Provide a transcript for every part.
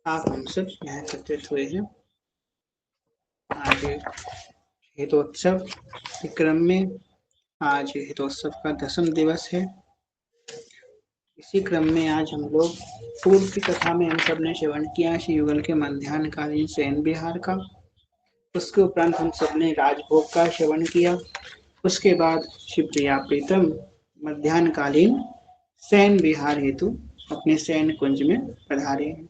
आप हम सब यहाँ एकत्रित हुए हैं आज हितोत्सव के क्रम में। आज हितोत्सव का 10वां दिवस है। इसी क्रम में आज हम लोग पूर्व की कथा में हम सब ने श्रवण किया श्री युगल के मध्याह्नकालीन शयन विहार का। उसके उपरांत हम सब ने राजभोग का श्रवण किया। उसके बाद शिवप्रिया प्रीतम मध्याह्नकालीन शयन विहार हेतु अपने शयन कुंज में पधारे हैं।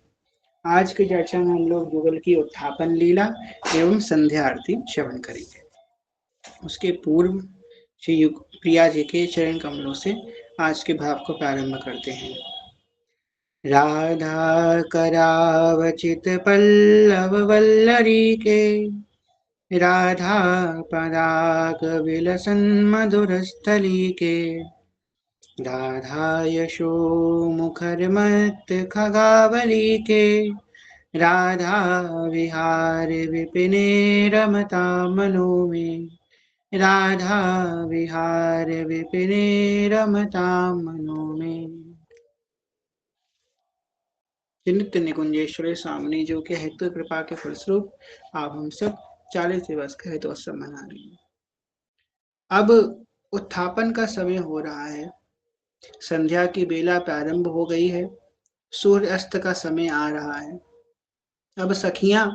आज की चर्चा में हम लोग युगल की उत्थापन लीला एवं संध्या आरती श्रवण करेंगे। उसके पूर्व श्री प्रिया जी के चरण कमलों से आज के भाव को प्रारंभ करते हैं। राधा करावचित पल्लव वल्लरी के, राधा पराग विलसन मधुर स्थली के, राधा यशो मुखर मत खगावली के, राधा विहार विपिने रमता मनो में, राधा विहार विपिने रमता मनो में। नित्य निकुंजेश्वरी स्वामिनी जो के हेतु कृपा के फलस्वरूप आप हम सब 40 दिवस का हितोत्सव मना रहे हैं। अब उत्थापन का समय हो रहा है, संध्या की बेला प्रारंभ हो गई है, सूर्य अस्त का समय आ रहा है। अब सखियां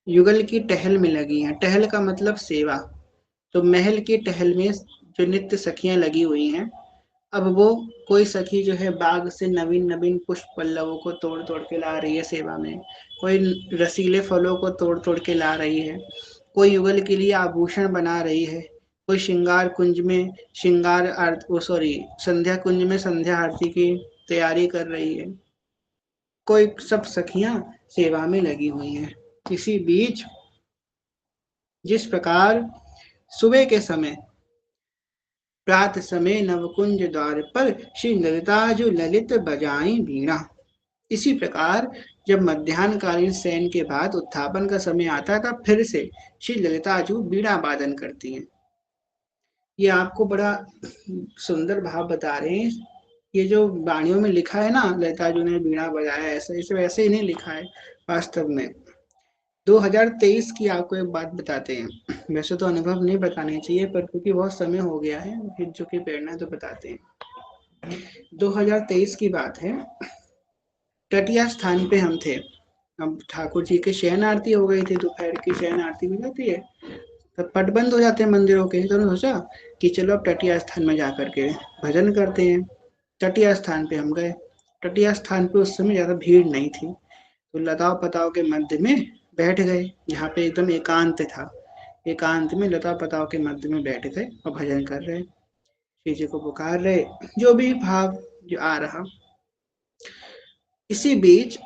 युगल की टहल में लगी हैं। टहल का मतलब सेवा। तो महल की टहल में जो नित्य सखियां लगी हुई हैं, अब वो कोई सखी जो है बाग से नवीन नवीन पुष्प पल्लवों को तोड़ तोड़ के ला रही है सेवा में, कोई रसीले फलों को तोड़ तोड़ के ला रही है, कोई युगल के लिए आभूषण बना रही है, कोई श्रृंगार कुंज में श्रृंगार संध्या कुंज में संध्या आरती की तैयारी कर रही है। कोई सब सखियां सेवा में लगी हुई हैं। इसी बीच जिस प्रकार सुबह के समय प्रात समय नवकुंज द्वार पर श्री ललिताजु ललित बजाई बीणा, इसी प्रकार जब मध्याह्नकालीन शयन के बाद उत्थापन का समय आता था, फिर से श्री ललिताजु बीणा वादन करती हैं। ये आपको बड़ा सुंदर भाव बता रहे हैं। ये जो वाणियों में लिखा है ना, ललिताजु ने बीणा बजाया, ऐसा इसे वैसे ही नहीं लिखा है। वास्तव में 2023 की आपको एक बात बताते हैं। वैसे तो अनुभव नहीं बताने चाहिए, पर क्योंकि बहुत समय हो गया है, फिर जो की प्रेरणा तो बताते हैं। 2023 की बात है, तटिया स्थान पे हम थे। अब ठाकुर जी की शयन आरती हो गई थी, दोपहर की शयन आरती हो जाती है, तब पट बंद हो जाते हैं मंदिरों के। तो सोचा कि चलो अब तटिया स्थान में जाकर के भजन करते हैं। तटिया स्थान पे हम गए। तटिया स्थान पे उस समय ज्यादा भीड़ नहीं थी, तो लताओ पताओ के मध्य में बैठ गए, जहाँ पे एकदम एकांत था। एकांत में लता पताओं के मध्य में बैठ गए और भजन कर रहे, श्री जी को पुकार रहे, जो भी भाव जो आ रहा। इसी बीच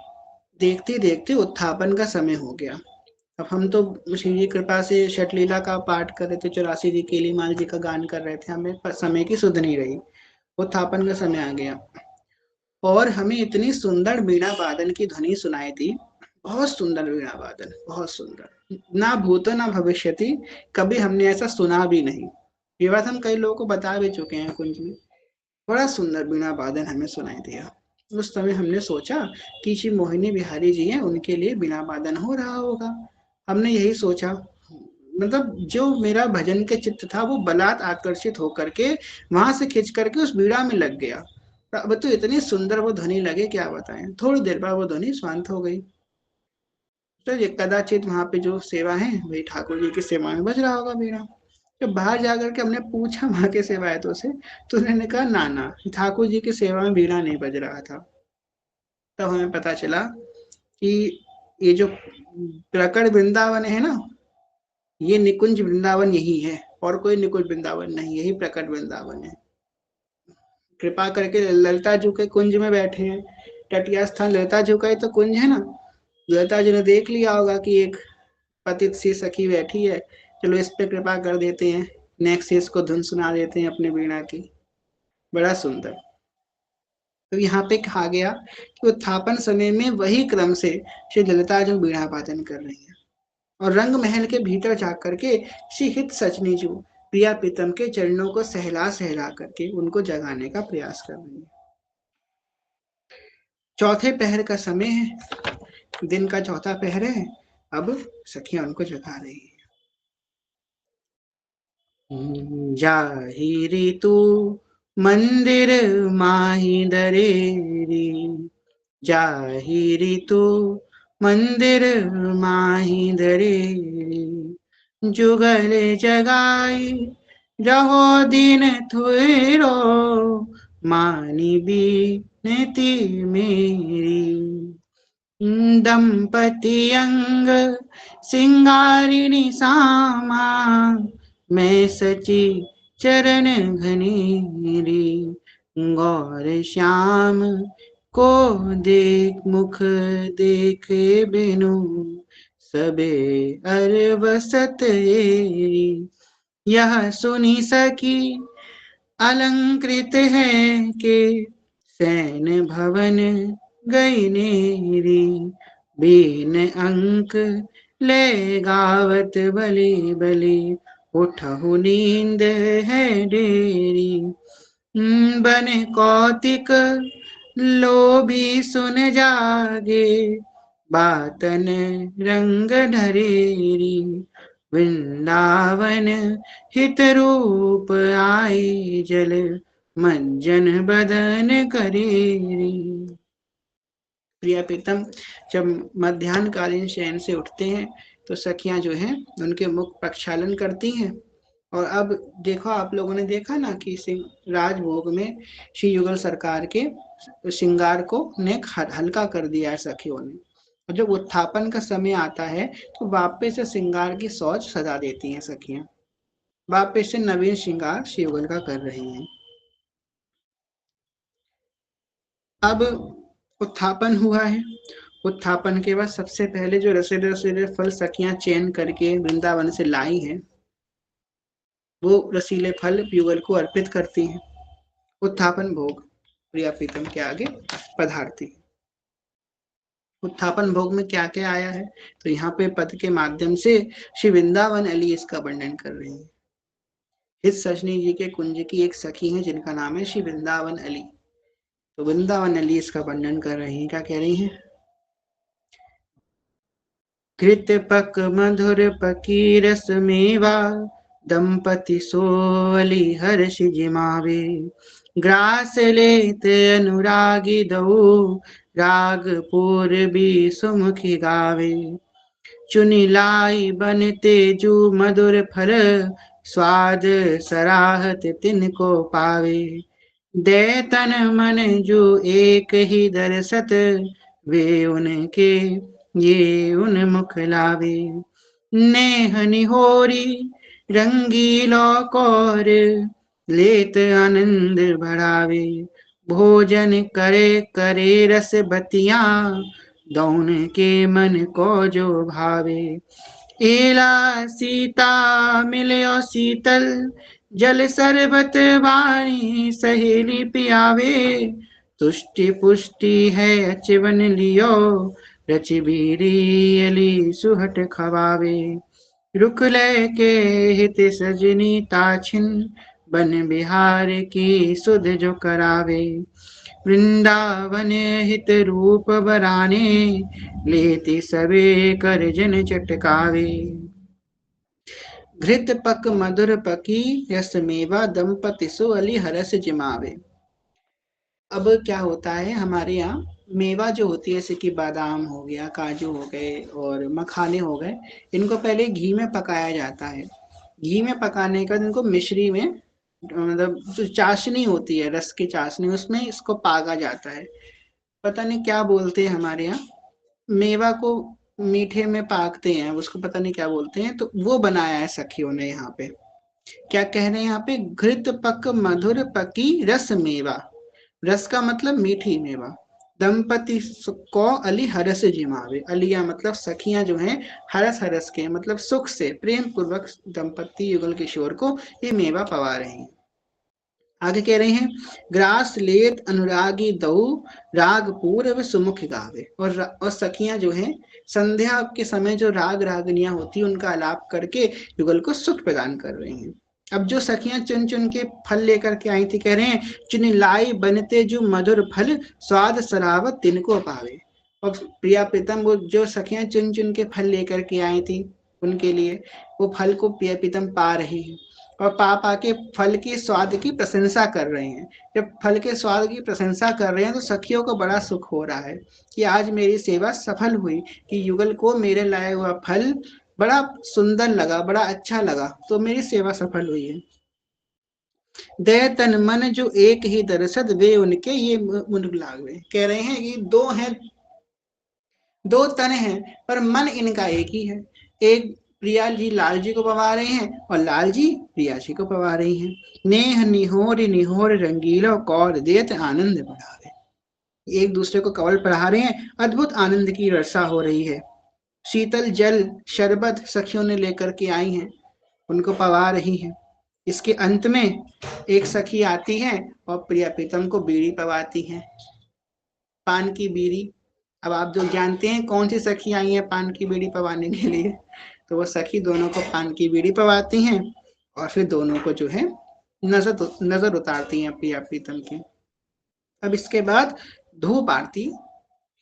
देखते देखते उत्थापन का समय हो गया। अब हम तो श्री जी कृपा से षटलीला का पाठ कर रहे थे, 84 जी केलीमाल जी का गान कर रहे थे, हमें समय की सुध नहीं रही। उत्थापन का समय आ गया और हमें इतनी सुंदर बीणा वादन की ध्वनि सुनाई दी। बहुत सुंदर बीणा वादन, बहुत सुंदर, ना भूतो ना भविष्यति, कभी हमने ऐसा सुना भी नहीं। ये बात हम कई लोगों को बता भी चुके हैं कुंज में। बड़ा सुंदर बीणा वादन हमें सुनाई दिया। उस समय हमने सोचा कि श्री मोहिनी बिहारी जी हैं, उनके लिए बीणा वादन हो रहा होगा। हमने यही सोचा, मतलब जो मेरा भजन के चित्त था वो बलात् आकर्षित होकर के वहां से खिंच करके उस बीड़ा में लग गया। अब तो इतनी सुंदर वो ध्वनि लगे, क्या बताएं। थोड़ी देर बाद वो ध्वनि शांत हो गई। तो ये कदाचित वहां पे जो सेवा है वही ठाकुर जी की सेवा में बज रहा होगा बीड़ा। जब बाहर जाकर के हमने पूछा वहां के सेवायतों से, तो उन्होंने कहा ना ना, ठाकुर जी की सेवा में बीड़ा नहीं बज रहा था। तब हमें पता चला कि ये जो प्रकट वृंदावन है ना, ये निकुंज वृंदावन यही है, और कोई निकुंज वृंदावन नहीं, यही प्रकट वृंदावन है। कृपा करके ललिता जी के कुंज में बैठे हैं। तटिया स्थान ललिता जी का ही तो कुंज है ना। ललिता जी ने देख लिया होगा कि एक पतित सी सखी बैठी है, चलो इस पे कृपा कर देते हैं, नेक्स्ट इसको धुन सुना देते हैं अपने वीणा की। बड़ा सुंदर। तो यहाँ पे कहा गया कि उत्थापन समय में वही क्रम से श्री ललिता जी वीणा वादन कर रही है, और रंग महल के भीतर जाकर के श्री हित सचनी जी प्रिया प्रीतम के चरणों को सहला सहला करके उनको जगाने का प्रयास कर रही है। चौथे पहर का समय है। दिन का चौथा पहर है, अब सखियां उनको जगा रही है। जाहि ऋतु मंदिर माही दरेरी, जाहि ऋतु मंदिर माही दरेरी, जुगल जगाई रहो दिन थुरो, मानी बीनती मेरी। दंपति अंग सिंगारिणी सामा, मैं सची चरण घनेरी, गौर श्याम को देख मुख देखे बिनु, सबे अरबसत एरी। यह सुनी सकी अलंकृत है के, सैन भवन गई नेरी, बीन अंक ले गावत बली बली, उठहु नींद है डेरी। बन कौतिक लोभी सुन जागे, बातन रंग ढरेरी, वृंदावन हित रूप आई जल, मंजन बदन करेरी। प्रिया प्रीतम जब मध्याह्न कालीन शयन से उठते हैं तो सखियां जो हैं उनके मुख प्रक्षालन करती हैं। और अब देखो, आप लोगों ने देखा ना कि राजभोग में श्री युगल सरकार के श्रृंगार को ने हल्का कर दिया है सखियों ने, और जब उत्थापन का समय आता है तो वापस से श्रृंगार की सौच सजा देती हैं सखियां, वापस से नवीन श्रृंगार श्री युगल का कर रही हैं। अब उत्थापन हुआ है, उत्थापन के बाद सबसे पहले जो रसीले रसीले फल सखियां चयन करके वृंदावन से लाई हैं, वो रसीले फल युगल को अर्पित करती हैं। उत्थापन भोग प्रिया प्रीतम के आगे पधारती। उत्थापन भोग में क्या क्या आया है, तो यहाँ पे पद के माध्यम से श्री वृंदावन अली इसका वर्णन कर रही है। इस सजनी जी के कुंज की एक सखी है जिनका नाम है श्री वृंदावन अली, तो वृंदावन अली इसका वर्णन कर रही है। क्या कह रही है? कृत पक मधुर पकी रस मेवा, दंपति सोअली हर्ष जिमावे, ग्रास लेत अनुरागी दऊ, राग पूर्वी सुमुखी गावे। चुनी लाई बन तेजु मधुर फल, स्वाद सराहत तिनको पावे। दे तन मन जो एक ही दरसत, वे उनके ये उन्मुख लावे। नेह निहोरी रंगीलो कौर, लेत आनंद बढ़ावे। भोजन करे करे रस बतियां, दौन के मन को जो भावे। एला सीता मिलो शीतल, जल शरबत वाणी सहेली पियावे। तुष्टि पुष्टि है अचवन लियो, रच बीरी अली सुहट खवावे। रुख लय के हित सजनी ताछिन, बन बिहार की सुध जो करावे। वृंदावन हित रूप बराने, लेती सबे कर जन चटकावे। घृत पक मधुर पकी यस मेवा, दंपति सो अली हरस जिमावे। अब क्या होता है हमारे यहाँ मेवा जो होती है, जैसे कि बादाम हो गया, काजू हो गए और मखाने हो गए, इनको पहले घी में पकाया जाता है। घी में पकाने के बाद इनको मिश्री में, मतलब जो चाशनी होती है, रस की चाशनी, उसमें इसको पागा जाता है। पता नहीं क्या बोलते हैं हमारे यहाँ, मेवा को मीठे में पाकते हैं, उसको पता नहीं क्या बोलते हैं, तो वो बनाया है सखियों ने। यहाँ पे क्या कह रहे हैं, यहाँ पे घृत पक मधुर पकी रस मेवा, रस का मतलब मीठी मेवा। दंपति को अली हरस जिमावे, अलिया मतलब सखियां जो हैं हरस हरस के मतलब सुख से प्रेम पूर्वक दंपति युगल किशोर को ये मेवा पवा रहे हैं। आगे कह रहे हैं, ग्रास लेत अनुरागी दऊ, राग पूर्व सुमुख गावे। और सखियां जो हैं संध्या के समय जो राग रागनियां होती है उनका आलाप करके युगल को सुख प्रदान कर रही हैं। अब जो सखियां चुन चुन के फल लेकर के आई थी, कह रहे हैं, चुनी लाई बनते जो मधुर फल, स्वाद सरावत तिनको पावे। और प्रिया प्रीतम वो जो सखियां चुन चुन के फल लेकर के आई थी उनके लिए, वो फल को प्रिया प्रीतम पा रही हैं और पा पा के फल के स्वाद की प्रशंसा कर रहे हैं। जब फल के स्वाद की प्रशंसा कर रहे हैं तो सखियों को बड़ा सुख हो रहा है कि आज मेरी सेवा सफल हुई, कि युगल को मेरे लाया हुआ फल बड़ा सुंदर लगा, बड़ा अच्छा लगा, तो मेरी सेवा सफल हुई है। दे तन मन जो एक ही दरसद वे उनके ये मुनुग लागवे। कह रहे हैं कि दो हैं, दो तन हैं पर मन इनका एक ही है। एक प्रिया जी लाल जी को पवा रहे हैं और लाल जी प्रिया जी को पवा रही हैं। नेह निहोर निहोर रंगीलो कौर देत आनंद बढ़ावे। एक दूसरे को कवल पढ़ा रहे हैं, अद्भुत आनंद की वर्षा हो रही है। शीतल जल शरबत सखियों ने लेकर के आई हैं, उनको पवा रही हैं। इसके अंत में एक सखी आती है और प्रिया प्रीतम को बीड़ी पवाती है, पान की बीड़ी। अब आप जो जानते हैं कौन सी सखी आई है पान की बीड़ी पवाने के लिए, तो वो सखी दोनों को पान की बीड़ी पवाती हैं और फिर दोनों को जो है नजर उतारती हैं प्रिया प्रीतम की। अब इसके बाद धूप आरती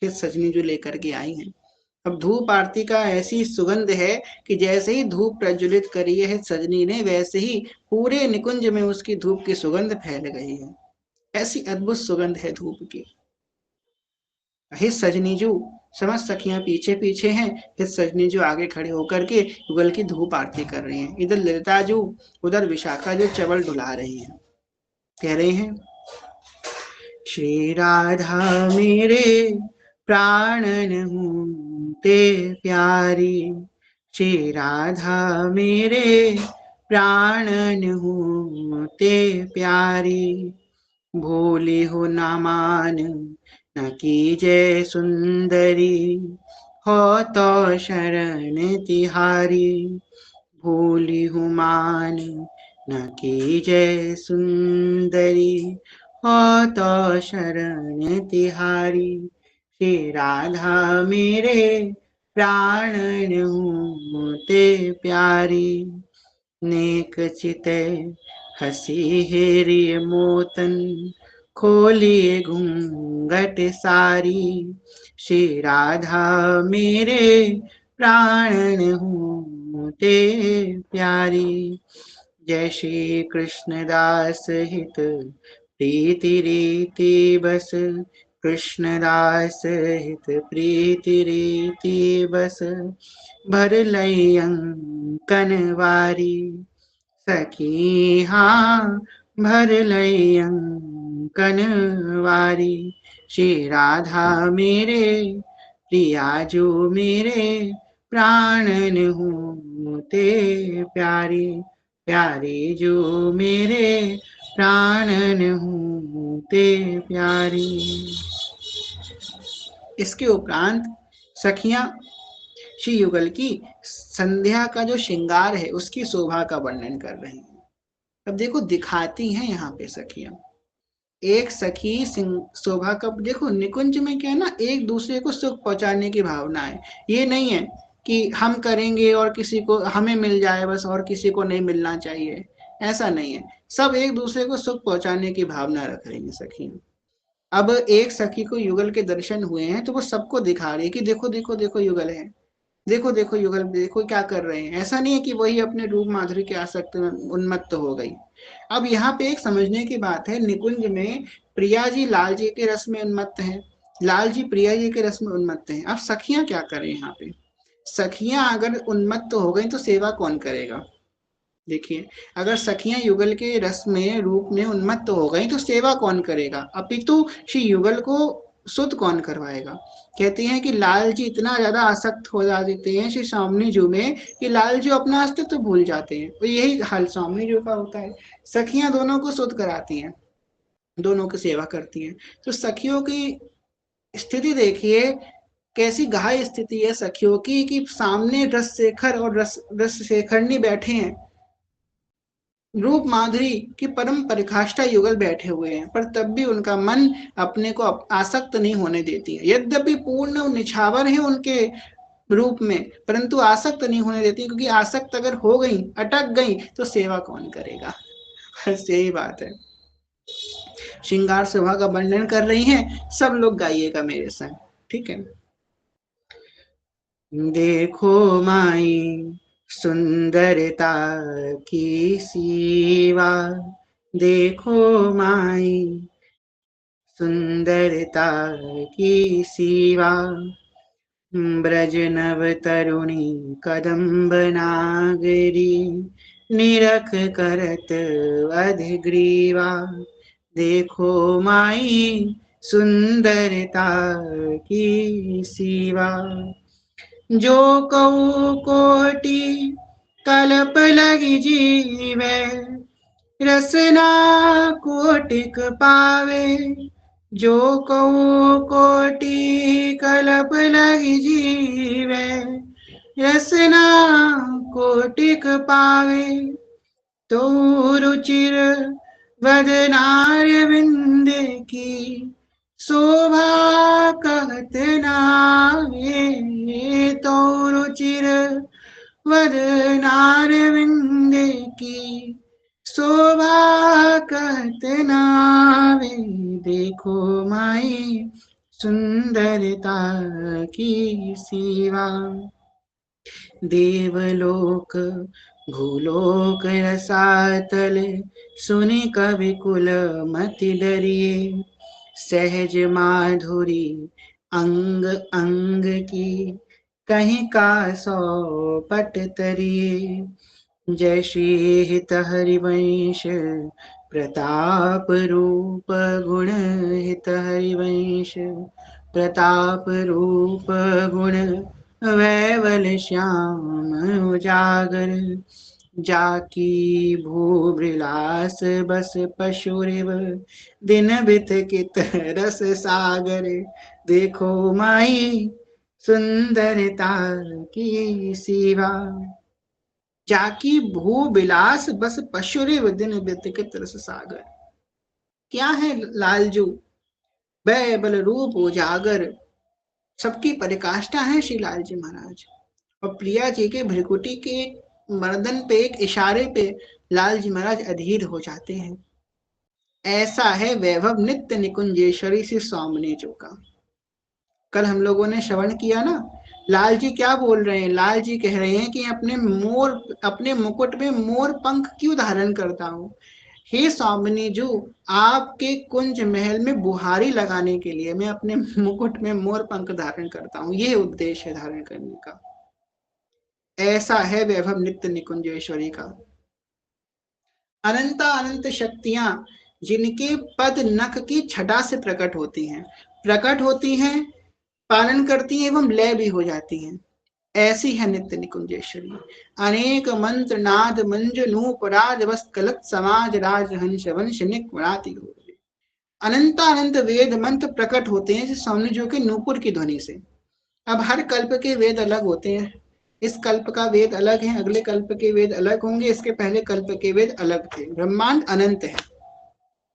फिर सजनी जो लेकर के आई हैं। अब धूप आरती का ऐसी सुगंध है कि जैसे ही धूप प्रज्वलित करी है सजनी ने, वैसे ही पूरे निकुंज में उसकी धूप की सुगंध फैल गई है। ऐसी अद्भुत सुगंध है धूप की। हे सजनी जू, समस्त सखियां पीछे पीछे हैं, फिर सजनी जू आगे खड़े होकर के युगल की धूप आरती कर रही हैं। इधर ललिता जू, उधर विशाखा जो चवल डुला रही हैं। कह रहे हैं श्री राधा मेरे प्राणन हूँ ते प्यारी, श्री राधा मेरे प्राणन हूँ ते प्यारी, भोली हो ना मान न कीजय सुंदरी, हो तो शरण तिहारी, भोली हूँ मान न कीजय सुंदरी, हो तो शरण तिहारी, श्री राधा मेरे प्राणन हूँ ते प्यारी, नेक चिते हसी हेरी मोतन, खोलिए घूंघट सारी, श्री राधा मेरे प्राणन हूँ ते प्यारी, जय श्री कृष्णदास हित प्रीति रीति बस, कृष्णदास हित प्रीति रीति बस, भर लई अंकन वारी, सखी हाँ भर लई अंकन वारी, श्री राधा मेरे प्रिया जो मेरे प्राणन हूँ ते प्यारी, प्यारी जो मेरे प्राणन हूँ ते प्यारी। इसके उपरांत सखियां श्री युगल की संध्या का जो श्रृंगार है उसकी शोभा का वर्णन कर रही हैं। अब देखो दिखाती हैं यहाँ पे सखियां, एक सखी शोभा का, देखो निकुंज में क्या है ना, एक दूसरे को सुख पहुंचाने की भावना है। ये नहीं है कि हम करेंगे और किसी को हमें मिल जाए बस और किसी को नहीं मिलना चाहिए, ऐसा नहीं है। सब एक दूसरे को सुख पहुंचाने की भावना रख रही है सखी। अब एक सखी को युगल के दर्शन हुए हैं तो वो सबको दिखा रही है कि देखो देखो देखो युगल है, देखो देखो युगल देखो क्या कर रहे हैं। ऐसा नहीं है कि वही अपने रूप माधुरी के आसक्त में उन्मत्त हो गई। अब यहाँ पे एक समझने की बात है, निकुंज में प्रिया जी लाल जी के रस में उन्मत्त हैं, लाल जी प्रिया जी के रस में उन्मत्त हैं। अब सखियां क्या करें यहाँ पे, सखियां अगर उन्मत्त हो गई तो सेवा कौन करेगा। देखिए अगर सखियां युगल के रस में रूप में उन्मत्त हो गई तो सेवा कौन करेगा, अपितु श्री युगल को शुद्ध कौन करवाएगा। कहती हैं कि लाल जी इतना ज्यादा आसक्त हो जाते हैं श्री स्वामिनी जी में कि लाल जी अपना अस्तित्व भूल जाते हैं। तो यही हाल स्वामिनी जी का होता है, सखियां दोनों को शुद्ध कराती हैं, दोनों की सेवा करती हैं। तो सखियों की स्थिति देखिए कैसी घाय स्थिति है सखियों की, कि सामने रस शेखर और रस शेखरनी बैठे हैं, रूप माधुरी की परम परिकाष्ठा युगल बैठे हुए हैं, पर तब भी उनका मन अपने को आसक्त नहीं होने देती है। यद्यपि पूर्ण निछावर है उनके रूप में, परंतु आसक्त नहीं होने देती, क्योंकि आसक्त अगर हो गई अटक गई तो सेवा कौन करेगा। बस यही बात है। श्रृंगार शोभा का वर्णन कर रही हैं, सब लोग गाइएगा मेरे संग, ठीक है। देखो माई सुंदरता की सीवा, देखो माई सुंदरता की सीवा। ब्रज नव तरुणी कदम्ब नागरी, निरख करत अधिग्रीवा। देखो माई सुंदरता की सीवा। जो कऊ कोटि कल्प लगी जीवे, रसना कोटिक पावे। जो कऊ कोटि कल्प लगी जीवे, रसना कोटिक पावे। तो रुचिर वदनार विंद की, शोभा कहत नावे। तो रुचिर वदनार विंद की, शोभा कहत नावे। देखो माई सुंदरता की सीवा। देवलोक भूलोक रसातल, सुनि कवि कुल मति डरिए। सहज माधुरी अंग अंग की, कहीं का सौ पट तरिए। जय श्री हित हरिवंश प्रताप रूप, गुण हित हरिवंश प्रताप रूप गुण। वैवल श्याम उजागर, जाकी भूविलास बस पशुरिव। दिन बित कित रस सागर, देखो माई सुंदरता की सीवा। जाकी भू बिलास बस पशुरिव, दिन बित रस सागर। क्या है लालजू, बै बल रूप उजागर, सबकी परिकाष्ठा है श्री लाल जी महाराज। और प्रिया जी के भ्रिकुटी के मर्दन पे एक इशारे पे लाल जी महाराज अधीर हो जाते हैं। ऐसा है वैभव नित्य निकुंजेश्वरी से स्वामिनी जो का। कल हम लोगों ने श्रवण किया ना, लाल जी क्या बोल रहे हैं? लाल जी कह रहे हैं कि अपने मुकुट में मोर पंख क्यों धारण करता हूँ? हे स्वामिनी जो, आपके कुंज महल में बुहारी लगाने के लिए मैं अपने मुकुट में मोर पंख धारण करता हूँ, ये उद्देश्य है धारण करने का। ऐसा है वैभव नित्य निकुंजेश्वरी का। अनंता अनंत शक्तियां जिनके पद नख की छटा से प्रकट होती हैं, पालन करती हैं एवं लय भी हो जाती हैं। ऐसी है नित्य निकुंजेश्वरी। अनेक मंत्र नाद मंज नूप राज वस्त कलत समाज राज हंस वंश निकुणाति। अनंता अनंत वेद मंत्र प्रकट होते हैं स्वामी जो के नूपुर की ध्वनि से। अब हर कल्प के वेद अलग होते हैं। इस कल्प का वेद अलग है, अगले कल्प के वेद अलग होंगे, इसके पहले कल्प के वेद अलग थे। ब्रह्मांड अनंत है।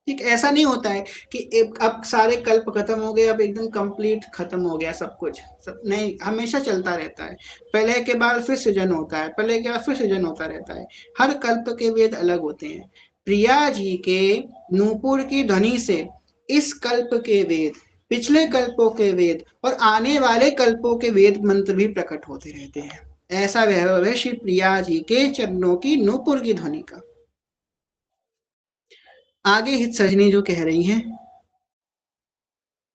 ठीक, ऐसा नहीं होता है कि अब सारे कल्प खत्म हो गए, अब एकदम कंप्लीट खत्म हो गया सब कुछ, नहीं, हमेशा चलता रहता है। पहले के बाद फिर सृजन होता है, पहले के बाद फिर सृजन होता रहता है। हर कल्प के वेद अलग होते हैं। प्रिया जी के नूपुर की ध्वनि से इस कल्प के वेद, पिछले कल्पों के वेद और आने वाले कल्पों के वेद मंत्र भी प्रकट होते रहते हैं। ऐसा वैभव है श्री प्रिया जी के चरणों की नूपुर की ध्वनि का। आगे हित सजनी जो कह रही हैं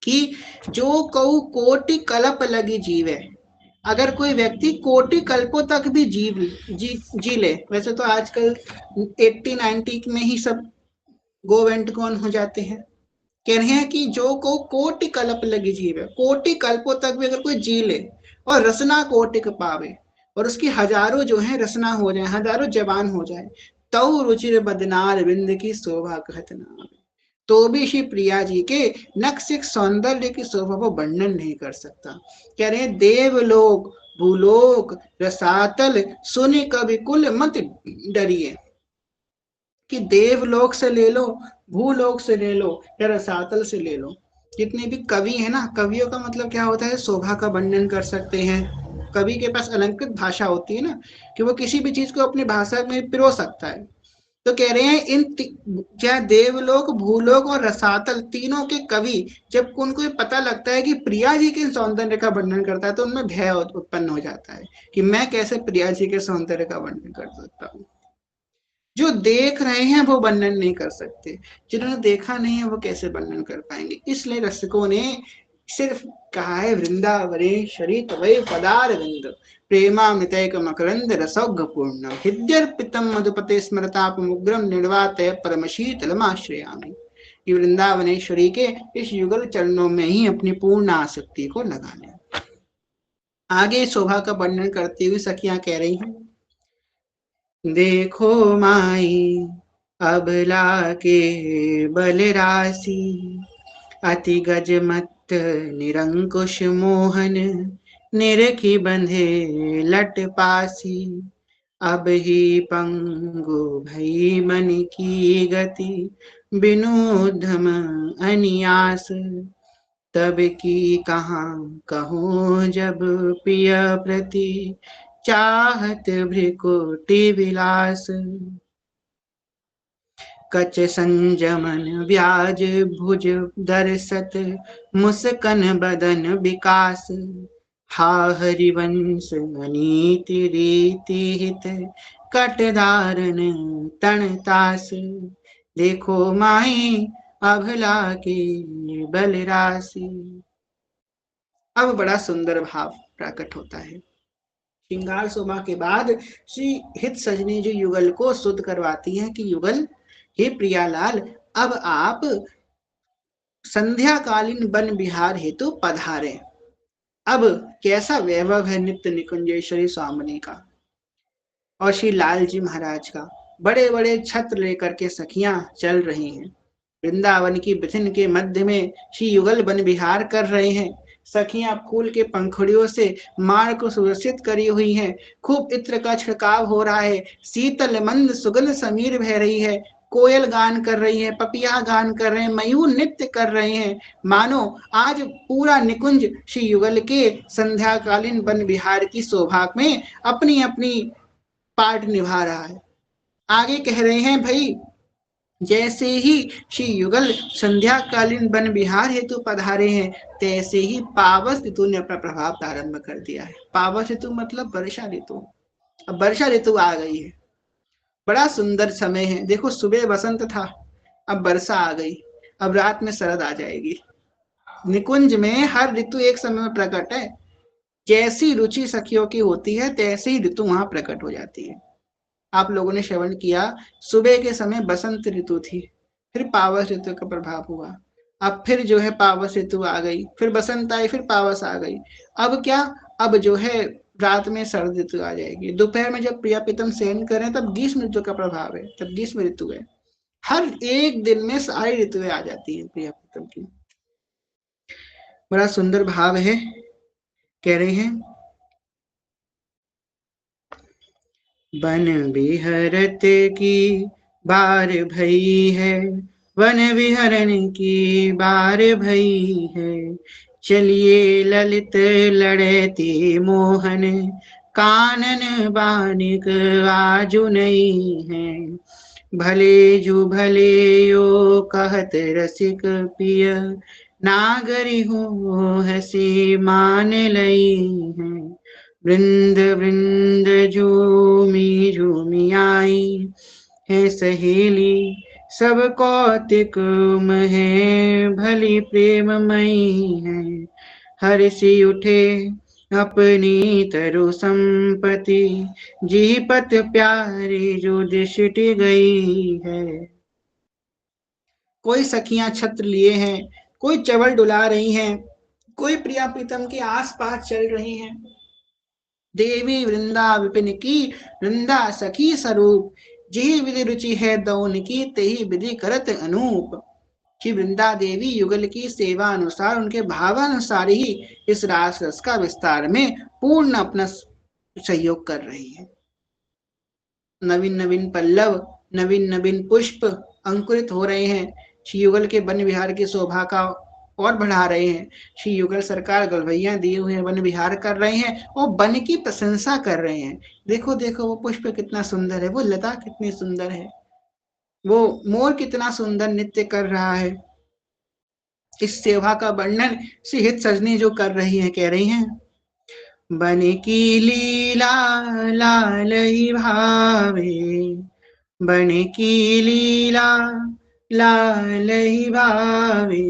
कि जो कऊ कोटि कल्प लगी जीवे। अगर कोई व्यक्ति कोटि कल्पों तक भी जी ले, वैसे तो आजकल 80-90 में ही सब गोवेंट कौन हो जाते हैं। कह रहे हैं कि जो को कोटि कल्प लगी जीवे, कोटि कल्पों तक भी अगर कोई जी ले और रसना कोटिक पावे, और उसकी हजारों जो है रसना हो जाए, हजारों जवान हो जाए, तव रुचिर बदनार बिंद की शोभा कहत ना, तो भी श्री प्रिया जी के नक्सिक सौंदर्य की शोभा को वर्णन नहीं कर सकता। कह रहे हैं देवलोक भूलोक रसातल, सुनि कवि कुल मत डरिए। कि देवलोक से ले लो, भूलोक से ले लो या रसातल से ले लो, जितने भी कवि है ना, कवियों का मतलब क्या होता है? शोभा का वर्णन कर सकते हैं। कवि के पास अलंकृत भाषा होती है ना, कि वो किसी भी चीज को अपनी भाषा में पिरो सकता है। तो कह रहे हैं क्या देवलोक, भूलोक और रसातल तीनों के कवि जब उनको पता लगता है कि प्रिया जी के सौंदर्य का वर्णन करता है तो उनमें भय उत्पन्न हो जाता है कि मैं कैसे प्रिया जी के सौंदर्य का वर्णन कर सकता हूँ। जो देख रहे हैं वो वर्णन नहीं कर सकते, जिन्होंने देखा नहीं है वो कैसे वर्णन कर पाएंगे। इसलिए रसिकों ने सिर्फ कहा है वृंदावनेश्वरी तवै पदारविंद प्रेमामृतैक मकरंद रसौघ पूर्ण हृद्यर्पितम मधुपते स्मरतापमुग्रम निर्वातय परमशीतलमाश्रयामि। कि वृंदावनेश्वरी के इस युगल चरणों में ही अपनी पूर्ण आसक्ति को लगा लें। आगे शोभा का वर्णन करती हुई सखियां कह रही हैं, देखो माई अबला के बलराशि अति गजमत निरंकुश मोहन निरखी बंधे लट पासी अब ही पंगु भई मन की गति बिनुधम अनियास तब की कहाँ कहूँ जब प्रिय प्रति चाहत भ्रिकुटी विलास कच संजमन व्याज भुज दर्शत मुस्कन बदन विकास हा हरिवंश अनीति रीति हित कटदारन तणतास देखो माही अभला की बलराशि। अब बड़ा सुंदर भाव प्रकट होता है। श्रृंगार शोभा के बाद श्री हित सजनी जो युगल को शुद्ध करवाती हैं कि युगल, हे प्रियालाल, अब आप संध्याकालीन वन विहार हेतु पधारे। अब कैसा वैभव है नित्य निकुंजेश्वरी स्वामिनी का और श्री लाल जी महाराज का। बड़े बड़े छत्र लेकर के सखियां चल रही हैं, वृंदावन की विथिन के मध्य में श्री युगल वन विहार कर रहे हैं। सखियां फूल के पंखुड़ियों से मार्ग को सुरक्षित करी हुई हैं। खूब इत्र का छिड़काव हो रहा है, शीतल मंद सुगंध समीर बह रही है, कोयल गान कर रही है, पपिया गान कर रहे हैं, मयूर नृत्य कर रहे हैं। मानो आज पूरा निकुंज श्री युगल के संध्याकालीन वन विहार की शोभा में अपनी अपनी पार्ट निभा रहा है। आगे कह रहे हैं, भाई जैसे ही श्री युगल संध्याकालीन वन विहार हेतु पधारे हैं तैसे ही पावस ऋतु ने अपना प्रभाव प्रारंभ कर दिया है। पावस ऋतु मतलब वर्षा ऋतु। अब वर्षा ऋतु आ गई है, बड़ा सुंदर समय है। देखो सुबह बसंत था, अब वर्षा आ गई, अब रात में शरद आ जाएगी। निकुंज में हर ऋतु एक समय में प्रकट है। जैसी रुचि सखियों की होती है तैसी ही ऋतु वहां प्रकट हो जाती है। आप लोगों ने श्रवण किया, सुबह के समय बसंत ऋतु थी, फिर पावस ऋतु का प्रभाव हुआ, अब फिर जो है पावस ऋतु आ गई, फिर बसंत आई, फिर पावस आ गई। अब क्या, अब जो है रात में शरद ऋतु आ जाएगी। दोपहर में जब प्रिया प्रीतम शयन करें तब ग्रीष्म ऋतु का प्रभाव है, तब ग्रीष्म ऋतु है। हर एक दिन में सारी ऋतुएं आ जाती हैं प्रिया प्रीतम की। बड़ा सुंदर भाव है। कह रहे हैं, वन विहरत की बार भई है, वन विहरण की बार भई है, चलिए ललित लड़ते मोहन, कानन बानिक आजु नहीं है, भले जु भले यो कहत रसिक पिय, नागरी हो हसी मान लई है, वृंद वृंद झूमी झूमी आई है सहेली, सब कौतिक है भली प्रेममयी है, हर्षि उठे अपनी तरु संपत्ति, जी पत प्यारी जो दृष्टि गई है। कोई सखियां छत्र लिए हैं, कोई चवल डुला रही हैं, कोई प्रिया प्रीतम के आस पास चल रही हैं। देवी वृंदा विपिन की वृंदा सखी स्वरूप, जी विधि रुचि है दौन की, तेही विधि करत अनूप। कि वृंदा देवी युगल की सेवा अनुसार, उनके भावानुसार ही इस रास रस का विस्तार में पूर्ण अपना सहयोग कर रही है। नवीन नवीन पल्लव, नवीन नवीन पुष्प अंकुरित हो रहे हैं, श्री युगल के वन विहार की शोभा का और बढ़ा रहे हैं। श्री युगल सरकार गलवैया दिए हुए वन विहार कर रहे हैं और वन की प्रशंसा कर रहे हैं। देखो देखो वो पुष्प कितना सुंदर है, वो लता कितनी सुंदर है। वो मोर कितना सुंदर नृत्य कर रहा है। इस सेवा का वर्णन श्री हित सजनी जो कर रही है, कह रही हैं, बन की लीला लाल ही भावे, बन की लीला लाल ही भावे।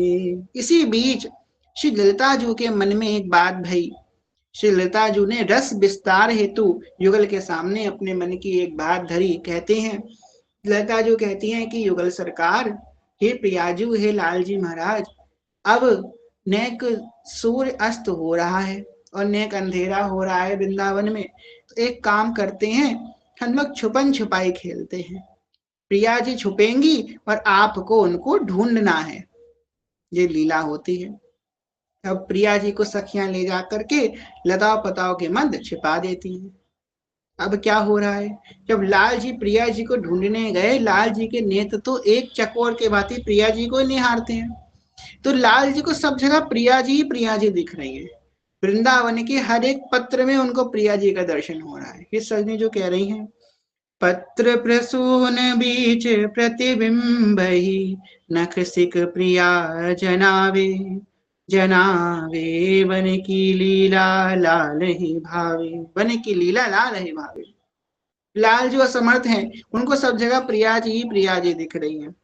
इसी बीच श्री ललिता जू के मन में एक बात भई। श्री ललिता जू ने रस विस्तार हेतु युगल के सामने अपने मन की एक बात धरी। कहते हैं, ललिता जू कहती हैं कि युगल सरकार, हे प्रियाजू, हे लाल जी महाराज, अब नेक सूर्य अस्त हो रहा है और नेक अंधेरा हो रहा है वृंदावन में। तो एक काम करते हैं, हम लोग छुपन छुपाई खेलते हैं। प्रिया जी छुपेंगी और आपको उनको ढूंढना है। ये लीला होती है। अब प्रिया जी को सखियां ले जा करके लताओ पताओ के मध्य छिपा देती हैं। अब क्या हो रहा है, जब लाल जी प्रिया जी को ढूंढने गए, लाल जी के नेत्र तो एक चकोर के भांति प्रिया जी को निहारते हैं। तो लाल जी को सब जगह प्रिया जी दिख रही है। वृंदावन के हर एक पत्र में उनको प्रिया जी का दर्शन हो रहा है। ये सजनी जो कह रही हैं, पत्र प्रसून बीच प्रतिबिंब ही, नख सिक प्रिया जनावे, जनावे बन की लीला लाल ही भावे, बन की लीला लाल ही भावे। लाल जो असमर्थ हैं, उनको सब जगह प्रिया जी दिख रही हैं।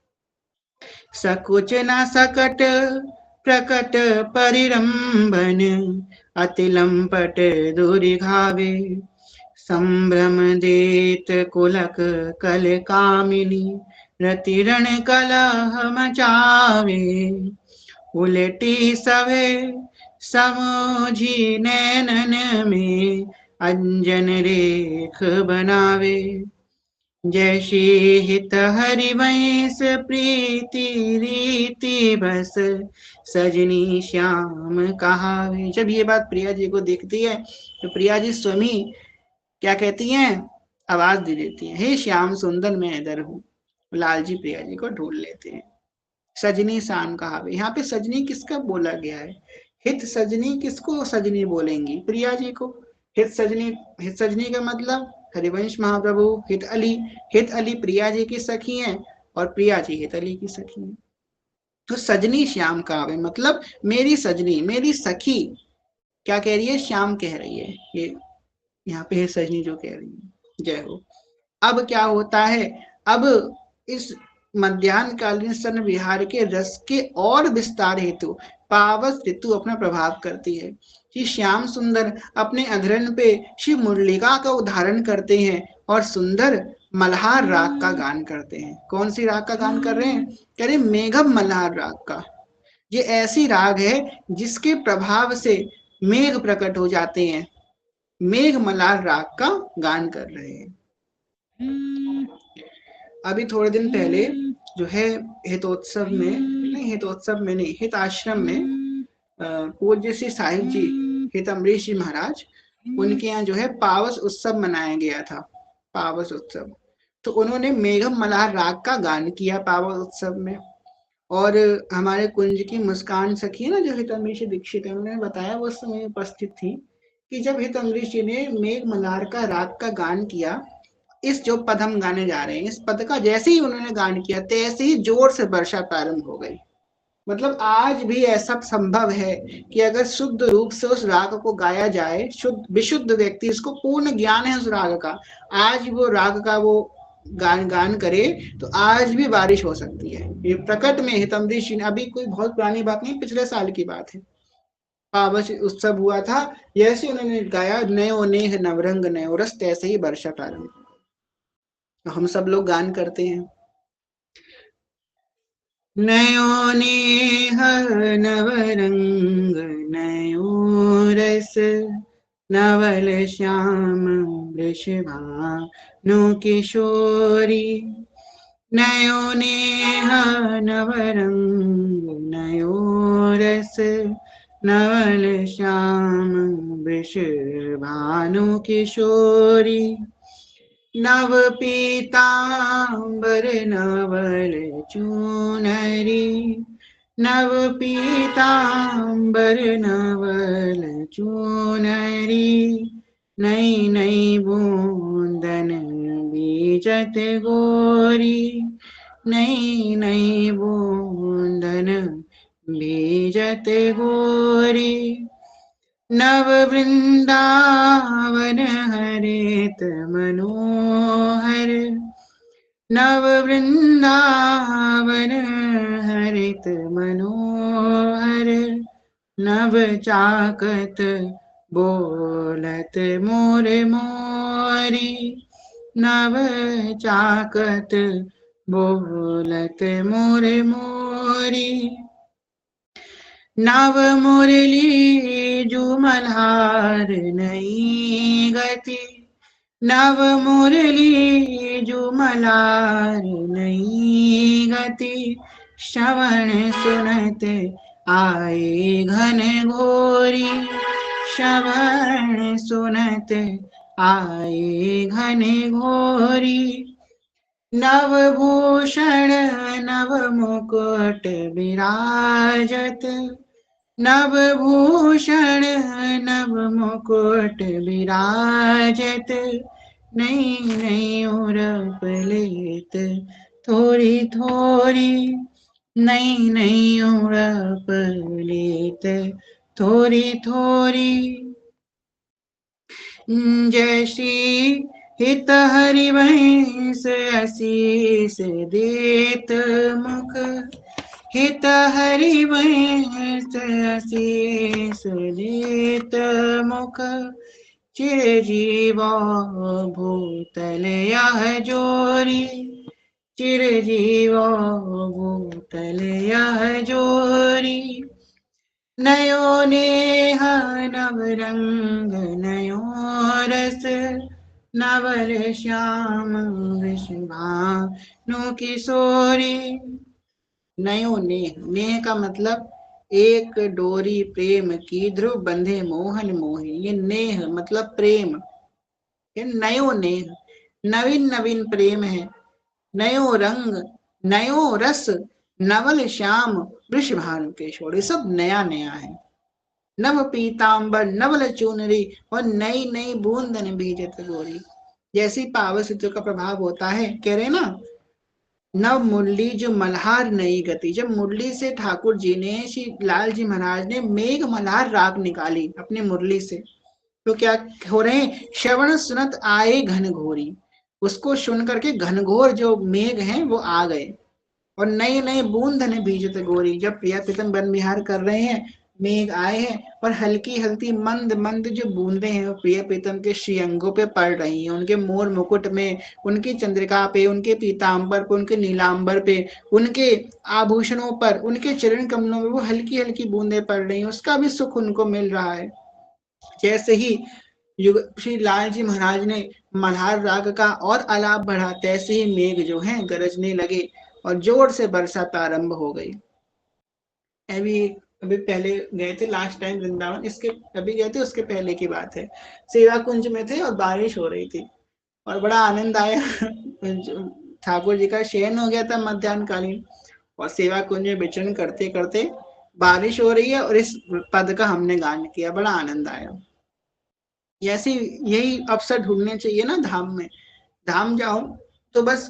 सकुच न सकट प्रकट परिरंभन, अति लंपट दुर्घावे, संभ्रम देत कुलक कल कामिनी, रतिरण कलह मचावे, उलटी सवे समझी नैनन में, अंजन रेख बनावे, जैसी हित हरिवंश प्रीति रीति बस, सजनी श्याम कहावे। जब ये बात प्रिया जी को दिखती है तो प्रिया जी स्वयं क्या कहती हैं, आवाज दे देती हैं, हे श्याम सुंदर मैं इधर हूँ। लाल जी प्रिया जी को ढूंढ लेते हैं। सजनी शाम कहावे, यहाँ पे सजनी किसका बोला गया है, हित सजनी किसको सजनी बोलेंगी, प्रिया जी को। हित सजनी का मतलब हरिवंश महाप्रभु, हित अली प्रिया जी की सखी हैं और प्रिया जी हित अली की सखी हैं। तो सजनी श्याम कहावे मतलब मेरी सजनी, मेरी सखी क्या कह रही है, श्याम कह रही है। ये यहाँ पे सजनी जो कह रही है, जय हो। अब क्या होता है, अब इस मध्यान्ह कालीन सन विहार के रस के और विस्तार हेतु पावस ऋतु अपना प्रभाव करती है। श्री श्याम सुंदर अपने अधरण पे श्री मुरलिका का उदाहरण करते हैं और सुंदर मल्हार राग का गान करते हैं। कौन सी राग का गान कर रहे हैं, कह रहे मेघम मल्हार राग का। ये ऐसी राग है जिसके प्रभाव से मेघ प्रकट हो जाते हैं। मेघ मल्हार राग का गान कर रहे हैं। अभी थोड़े दिन पहले जो है हितोत्सव में नहीं, हित आश्रम में पूज्य श्री साहिब जी हित अमरीश जी महाराज, उनके यहाँ जो है पावस उत्सव मनाया गया था। पावस उत्सव, तो उन्होंने मेघम मल्हार राग का गान किया पावस उत्सव में। और हमारे कुंज की मुस्कान सखी है ना, जो हित अमरीश दीक्षित है, उन्होंने बताया, वो उस समय उपस्थित थी, कि जब हित अमरीश जी ने मेघ मल्हार का राग का गान किया, इस जो पद हम गाने जा रहे हैं, इस पद का जैसे ही उन्होंने गान किया, तैसे ही जोर से वर्षा प्रारंभ हो गई। मतलब आज भी ऐसा संभव है कि अगर शुद्ध रूप से उस राग को गाया जाए, शुद्ध विशुद्ध व्यक्ति, इसको पूर्ण ज्ञान है उस राग का, आज वो राग का वो गान करे तो आज भी बारिश हो सकती है। ये प्रकट में हितम्बरीश, अभी कोई बहुत पुरानी बात नहीं, पिछले साल की बात है। पावस उत्सव हुआ था, जैसे उन्होंने गाया, नयो नेह नवरंग नयो रस, तैसे ही वर्षा प्रारंभ। हम सब लोग गान करते हैं, नयो नेह नवरंग नयो रस, नवल श्याम वृषभानु किशोरी, नयो नेह नवरंग नयो रस, नवल श्याम वृषभानु किशोरी, नव पीतांबर नवल चूनरी, नव पीतांबर नवल चूनरी, नई नई बूंदन बीजत गोरी, नई नई बूंदन बीजत गोरी। नव वृंदावन हरित मनोहर। नव वृंदावन हरित मनोहर। नव चाकत बोलत मोर मोरी। नव चाकत बोलत मोर मोरी। नव मुरली जुमल्हार नई गति। नव मुरली जुमल्हार नई गति। श्रवण सुनत आए घन घोरी। श्रवण सुनत आए घन घोरी। नव भूषण नव मुकुट विराजत। नव भूषण नव मुकुट विराजत। नई नई उरप लेत थोड़ी थोड़ी। नई नई उड़प लेत थोड़ी थोड़ी। जैसी हित हरिवंश असीस देत मुख। हित हरिवंश असीस देत मुख। चिरजीवा भूतल यह जोरी। चिरजीवा भूतल यह जोरी। नयो नेह नव रंग नयो रस। नवल श्याम वृषभानु किशोरी। नयो नेह, नेह का मतलब एक डोरी प्रेम की ध्रुव बंधे मोहन मोही। ये नेह मतलब प्रेम। ये नयो नेह, नवीन नवीन प्रेम है। नयो रंग नयो रस नवल श्याम वृषभानु किशोरी, सब नया नया है। नव पीतांबर नवल चुनरी और नई नई बूंदन बीजत गोरी। जैसी पावस ऋतु का प्रभाव होता है, कह रहे ना, नव मुरली जो मल्हार नई गति। जब मुरली से ठाकुर जी ने, श्री लाल जी महाराज ने मेघ मल्हार राग निकाली अपनी मुरली से, तो क्या हो रहे हैं, श्रवण सुनत आए घन घोरी। उसको सुन करके घनघोर जो मेघ हैं वो आ गए। और नई नई बूंदन बीजत गोरी। जब प्रिया प्रीतम वन विहार कर रहे हैं, मेघ आए हैं और हल्की हल्की मंद मंद जो बूंदे हैं वो प्रिया प्रीतम के श्रीअंगों पे पड़ रही हैं, उनके मोर मुकुट में, उनकी चंद्रिका पे, उनके पीतांबर पे, उनके नीलांबर पे, उनके आभूषणों पर, उनके चरण कमलों में वो हल्की हल्की बूंदे पड़ रही हैं। उसका भी सुख उनको मिल रहा है। जैसे ही श्री लाल जी महाराज ने मल्हार राग का और आलाप बढ़ा, तैसे ही मेघ जो है गरजने लगे और जोर से बरसात आरंभ हो गई। अभी अभी पहले गए थे लास्ट टाइम वृंदावन, इसके अभी गए थे उसके पहले की बात है। सेवा कुंज में थे और बारिश हो रही थी और बड़ा आनंद आया। ठाकुर जी का शयन हो गया था मध्याह्न कालीन और सेवा कुंज में विचरण करते करते बारिश हो रही है और इस पद का हमने गान किया, बड़ा आनंद आया। ऐसी यही अवसर ढूंढने चाहिए ना धाम में। धाम जाओ तो बस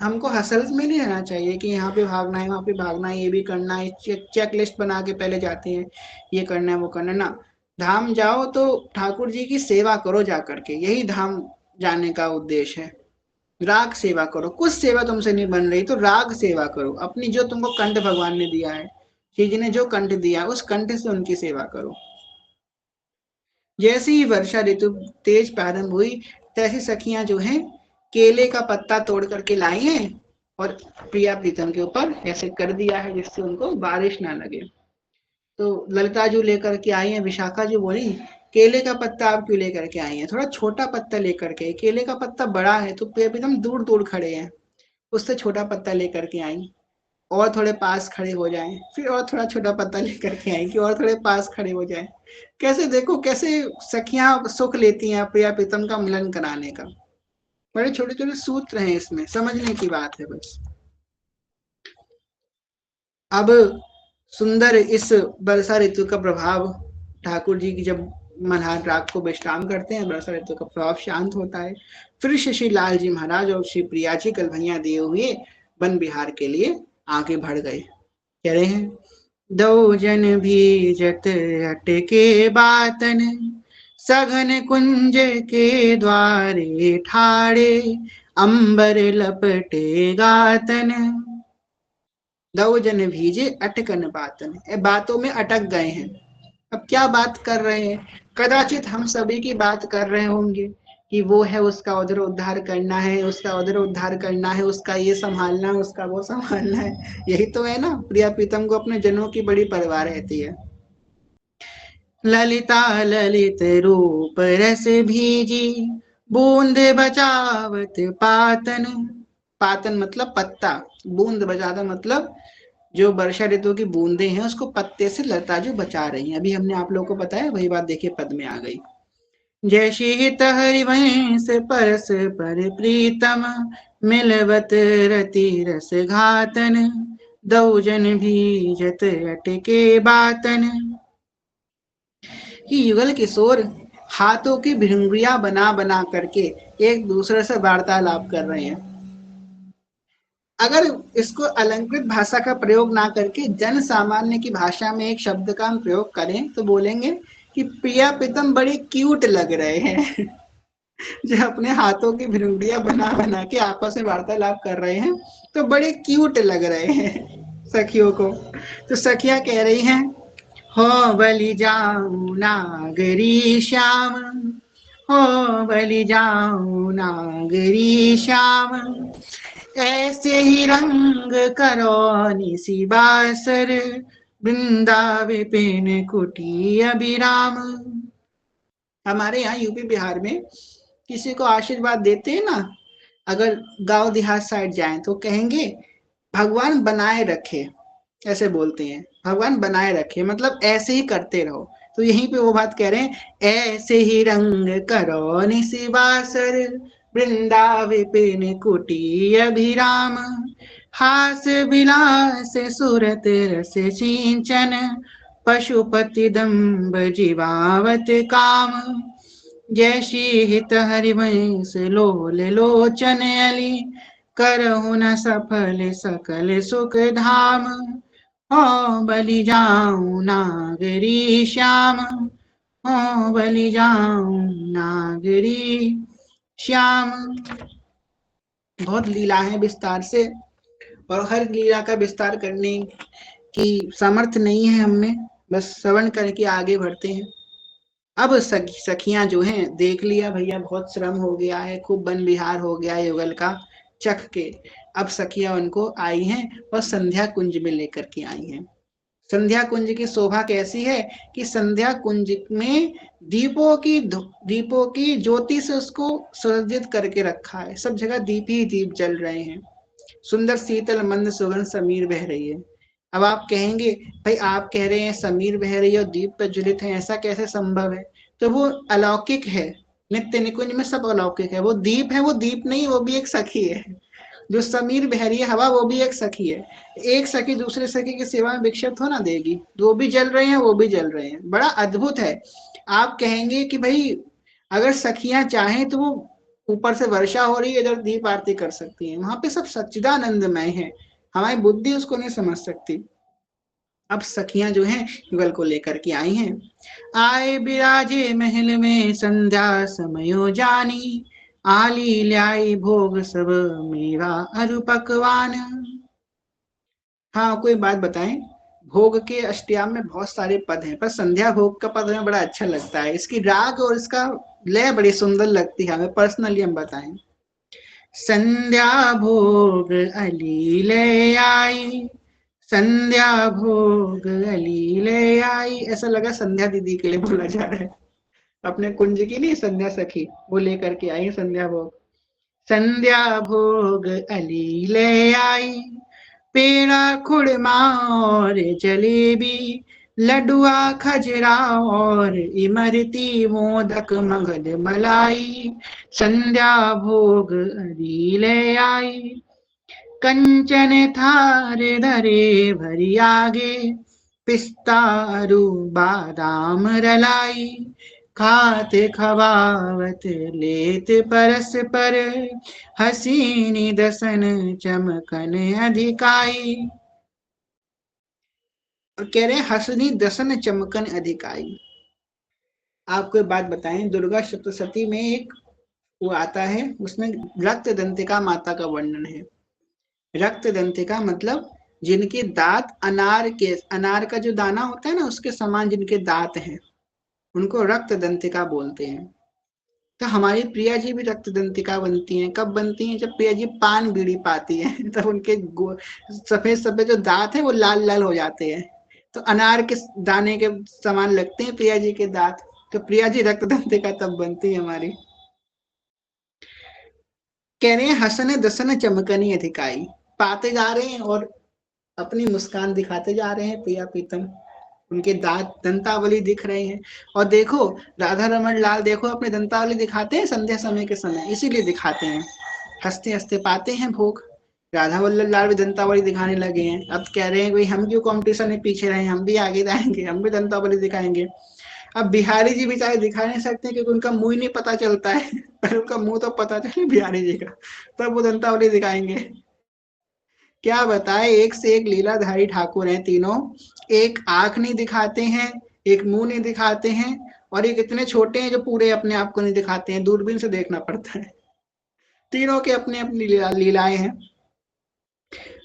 हमको हसल में नहीं रहना चाहिए कि यहाँ पे भागना है, वहां पे भागना है, ये भी करना है, चेक लिस्ट बना के पहले जाते हैं, ये करना है वो करना है ना। धाम जाओ तो ठाकुर जी की सेवा करो जा करके, यही धाम जाने का उद्देश्य है। राग सेवा करो, कुछ सेवा तुमसे नहीं बन रही तो राग सेवा करो, अपनी जो तुमको कंठ भगवान ने दिया है, श्री जी ने जो कंठ दिया उस कंठ से उनकी सेवा करो। जैसे ही वर्षा ऋतु तेज प्रारंभ हुई, तैसी सखियां जो हैं केले का पत्ता तोड़ करके लाई हैं और प्रिया प्रीतम के ऊपर ऐसे कर दिया है जिससे उनको बारिश ना लगे। तो ललिता जो लेकर के आई है, विशाखा जो बोली केले का पत्ता आप क्यों लेकर के आई है, थोड़ा छोटा पत्ता लेकर के, केले का पत्ता बड़ा है तो प्रिया प्रीतम दूर दूर खड़े हैं, उससे छोटा पत्ता लेकर के आई। और थोड़े पास खड़े हो जाएं, फिर और थोड़ा छोटा पत्ता लेकर के आएंगे और थोड़े पास खड़े हो जाएं। कैसे देखो कैसे सखियां सुख लेती हैं प्रिया प्रीतम का मिलन कराने का। बड़े छोटे छोटे सूत्र हैं इसमें, समझने की बात है बस। अब सुंदर इस वर्षा ऋतु का प्रभाव, ठाकुर जी की जब मल्हार राग को विश्राम करते हैं, वर्षा ऋतु का प्रभाव शांत होता है। फिर श्री लाल जी महाराज और श्री प्रिया जी कल भैया दिए हुए वन विहार के लिए आगे बढ़ गए। कह रहे हैं, दो जन भीजत अटके बातन, सघन कुंज के द्वारे ठाड़े, अंबर लपटे गातन। दो जन भीजे अटकन बातन, बातों में अटक गए हैं। अब क्या बात कर रहे हैं? कदाचित हम सभी की बात कर रहे होंगे कि वो है, उसका उधर उद्धार करना है, उसका उधर उद्धार करना है, उसका ये संभालना है, उसका वो संभालना है। यही तो है ना, प्रिया प्रीतम को अपने जनों की बड़ी परवाह रहती है। ललिता ललित रूप रस भीजी, बूंद बजावत पातन। पातन मतलब पत्ता, बूंद बजाता मतलब जो वर्षा ऋतु की बूंदे हैं उसको पत्ते से लता जो बचा रही हैं। अभी हमने आप लोगों को बताया, वही बात देखिए पद में आ गई। जय शीत हरिवंश परस पर प्रीतम, मिलवत रति रस घातन, दो जन भीजत अटके बातन। कि युगल किशोर हाथों की भिंगरियां बना बना करके एक दूसरे से वार्तालाप कर रहे हैं। अगर इसको अलंकृत भाषा का प्रयोग ना करके जन सामान्य की भाषा में एक शब्द का हम प्रयोग करें तो बोलेंगे कि प्रिया प्रीतम बड़े क्यूट लग रहे हैं। जो अपने हाथों की भिंगरियां बना बना के आपस में वार्तालाप कर रहे हैं तो बड़े क्यूट लग रहे हैं सखियों को। तो सखियां कह रही हैं, हो बलि जाऊं नागरी श्याम, हो बलि जाऊं नागरी श्याम, ऐसे ही रंग करो निसी बासर, वृंदा विपिन कुटी अभिराम। हमारे यहाँ यूपी बिहार में किसी को आशीर्वाद देते हैं ना, अगर गांव देहात साइड जाएं तो कहेंगे भगवान बनाए रखे, ऐसे बोलते हैं, भगवान बनाए रखे मतलब ऐसे ही करते रहो। तो यहीं पे वो बात कह रहे हैं, ऐसे ही रंग करो निसी बासर, वृंदा विपिन कुटी अभिराम, हास विलास सुरत रस सिंचन, पशुपति दम्ब जीवावत काम, जैसी हित हरिवंश लोल लोचन अली, करहु न सफल सकल सुख धाम, हो बलि जाऊं नागरी श्याम, हो बलि जाऊं नागरी श्याम। बहुत लीला है विस्तार से, और हर लीला का विस्तार करने की सामर्थ्य नहीं है हमें, बस श्रवण करके आगे बढ़ते हैं। अब सखियां जो हैं, देख लिया भैया बहुत श्रम हो गया है, खूब वन विहार हो गया है युगल का चख के। अब सखियां उनको आई हैं और संध्या कुंज में लेकर के आई हैं। संध्या कुंज की शोभा कैसी है कि संध्या कुंज में दीपों की ज्योति से उसको सुसज्जित करके रखा है। सब जगह दीप ही दीप जल रहे हैं, सुंदर शीतल मंद सुगंध समीर बह रही है। अब आप कहेंगे भाई आप कह रहे हैं समीर बह रही है और दीप प्रज्वलित है, ऐसा कैसे संभव है? तो वो अलौकिक है, नित्य निकुंज में सब अलौकिक है। वो दीप है, वो दीप नहीं, वो भी एक सखी है। जो समीर बह रही है हवा, वो भी एक सखी है। एक सखी दूसरे सखी की सेवा में विक्षिप्त हो ना देगी, वो भी जल रहे हैं, वो भी जल रहे हैं, बड़ा अद्भुत है। आप कहेंगे कि भाई अगर सखियां चाहें तो वो ऊपर से वर्षा हो रही है, इधर दीप आरती कर सकती हैं, वहां पे सब सच्चिदानंदमय है, हमारी बुद्धि उसको नहीं समझ सकती। अब सखियां जो हैं युगल को लेकर के आई हैं। आए बिराजे महल में संध्या समयो जानी, आली ल्याई भोग सब मेवा अरु पकवान। हाँ कोई बात बताएं, भोग के अष्टयाम में बहुत सारे पद हैं, पर संध्या भोग का पद हमें बड़ा अच्छा लगता है, इसकी राग और इसका लय बड़ी सुंदर लगती है हमें पर्सनली। हम बताएं, संध्या भोग अली ले आई, संध्या भोग अली ले आई, ऐसा लगा संध्या दीदी के लिए बोला जा रहा है, अपने कुंज की नहीं, संध्या सखी वो लेकर के आई संध्या भोग। संध्या भोग अली ले आई, पेड़ा खुड़मा और जलेबी, लडुआ खजरा और इमरती, मोदक मगध मलाई, संध्या भोग अली ले आई, कंचन थार धरे भरी आगे, पिस्तारू बादाम रलाई, खाते खवावत लेते परस्पर, हसीनी दसन चमकन अधिकाई। और कह रहे हैं हसनी दसन चमकन अधिकाई। आपको एक बात बताएं, दुर्गा सप्तशती में एक वो आता है, उसमें रक्त दंतिका माता का वर्णन है। रक्त दंतिका मतलब जिनके दांत अनार का जो दाना होता है ना, उसके समान जिनके दांत हैं, उनको रक्त दंतिका बोलते हैं। तो हमारी प्रिया जी भी रक्त दंतिका बनती हैं। कब बनती हैं? जब प्रिया जी पान बीड़ी पाती हैं तब उनके सफेद सफेद जो दांत हैं वो लाल लाल हो जाते हैं, तो अनार के दाने के समान लगते हैं प्रिया जी के दांत। तो प्रिया जी रक्त दंतिका तब बनती है हमारी। कह रहे हैं हसन दसन चमकनी अधिकाई, पाते जा रहे हैं और अपनी मुस्कान दिखाते जा रहे हैं प्रिया प्रीतम, उनके दांत दंतावली दिख रहे हैं। और देखो राधा रमन लाल देखो अपने दंतावली दिखाते हैं संध्या समय के समय, इसीलिए दिखाते हैं, हंसते हंसते पाते हैं भोग। राधा वल्लभ लाल भी दंतावली दिखाने लगे हैं। अब कह रहे हैं भाई हम क्यों कंपटीशन में पीछे रहे, हम भी आगे जाएंगे, हम भी दंतावली दिखाएंगे। अब बिहारी जी बेचारे दिखा नहीं सकते क्योंकि उनका मुंह ही नहीं पता चलता है पर उनका मुंह तो पता चले बिहारी जी का, तब वो दंतावली दिखाएंगे। क्या बताए, एक से एक लीलाधारी ठाकुर हैं तीनों। एक आंख नहीं दिखाते हैं, एक मुंह नहीं दिखाते हैं, और एक इतने छोटे हैं जो पूरे अपने आप को नहीं दिखाते हैं, दूरबीन से देखना पड़ता है। तीनों के अपने अपनी लीलाएं हैं।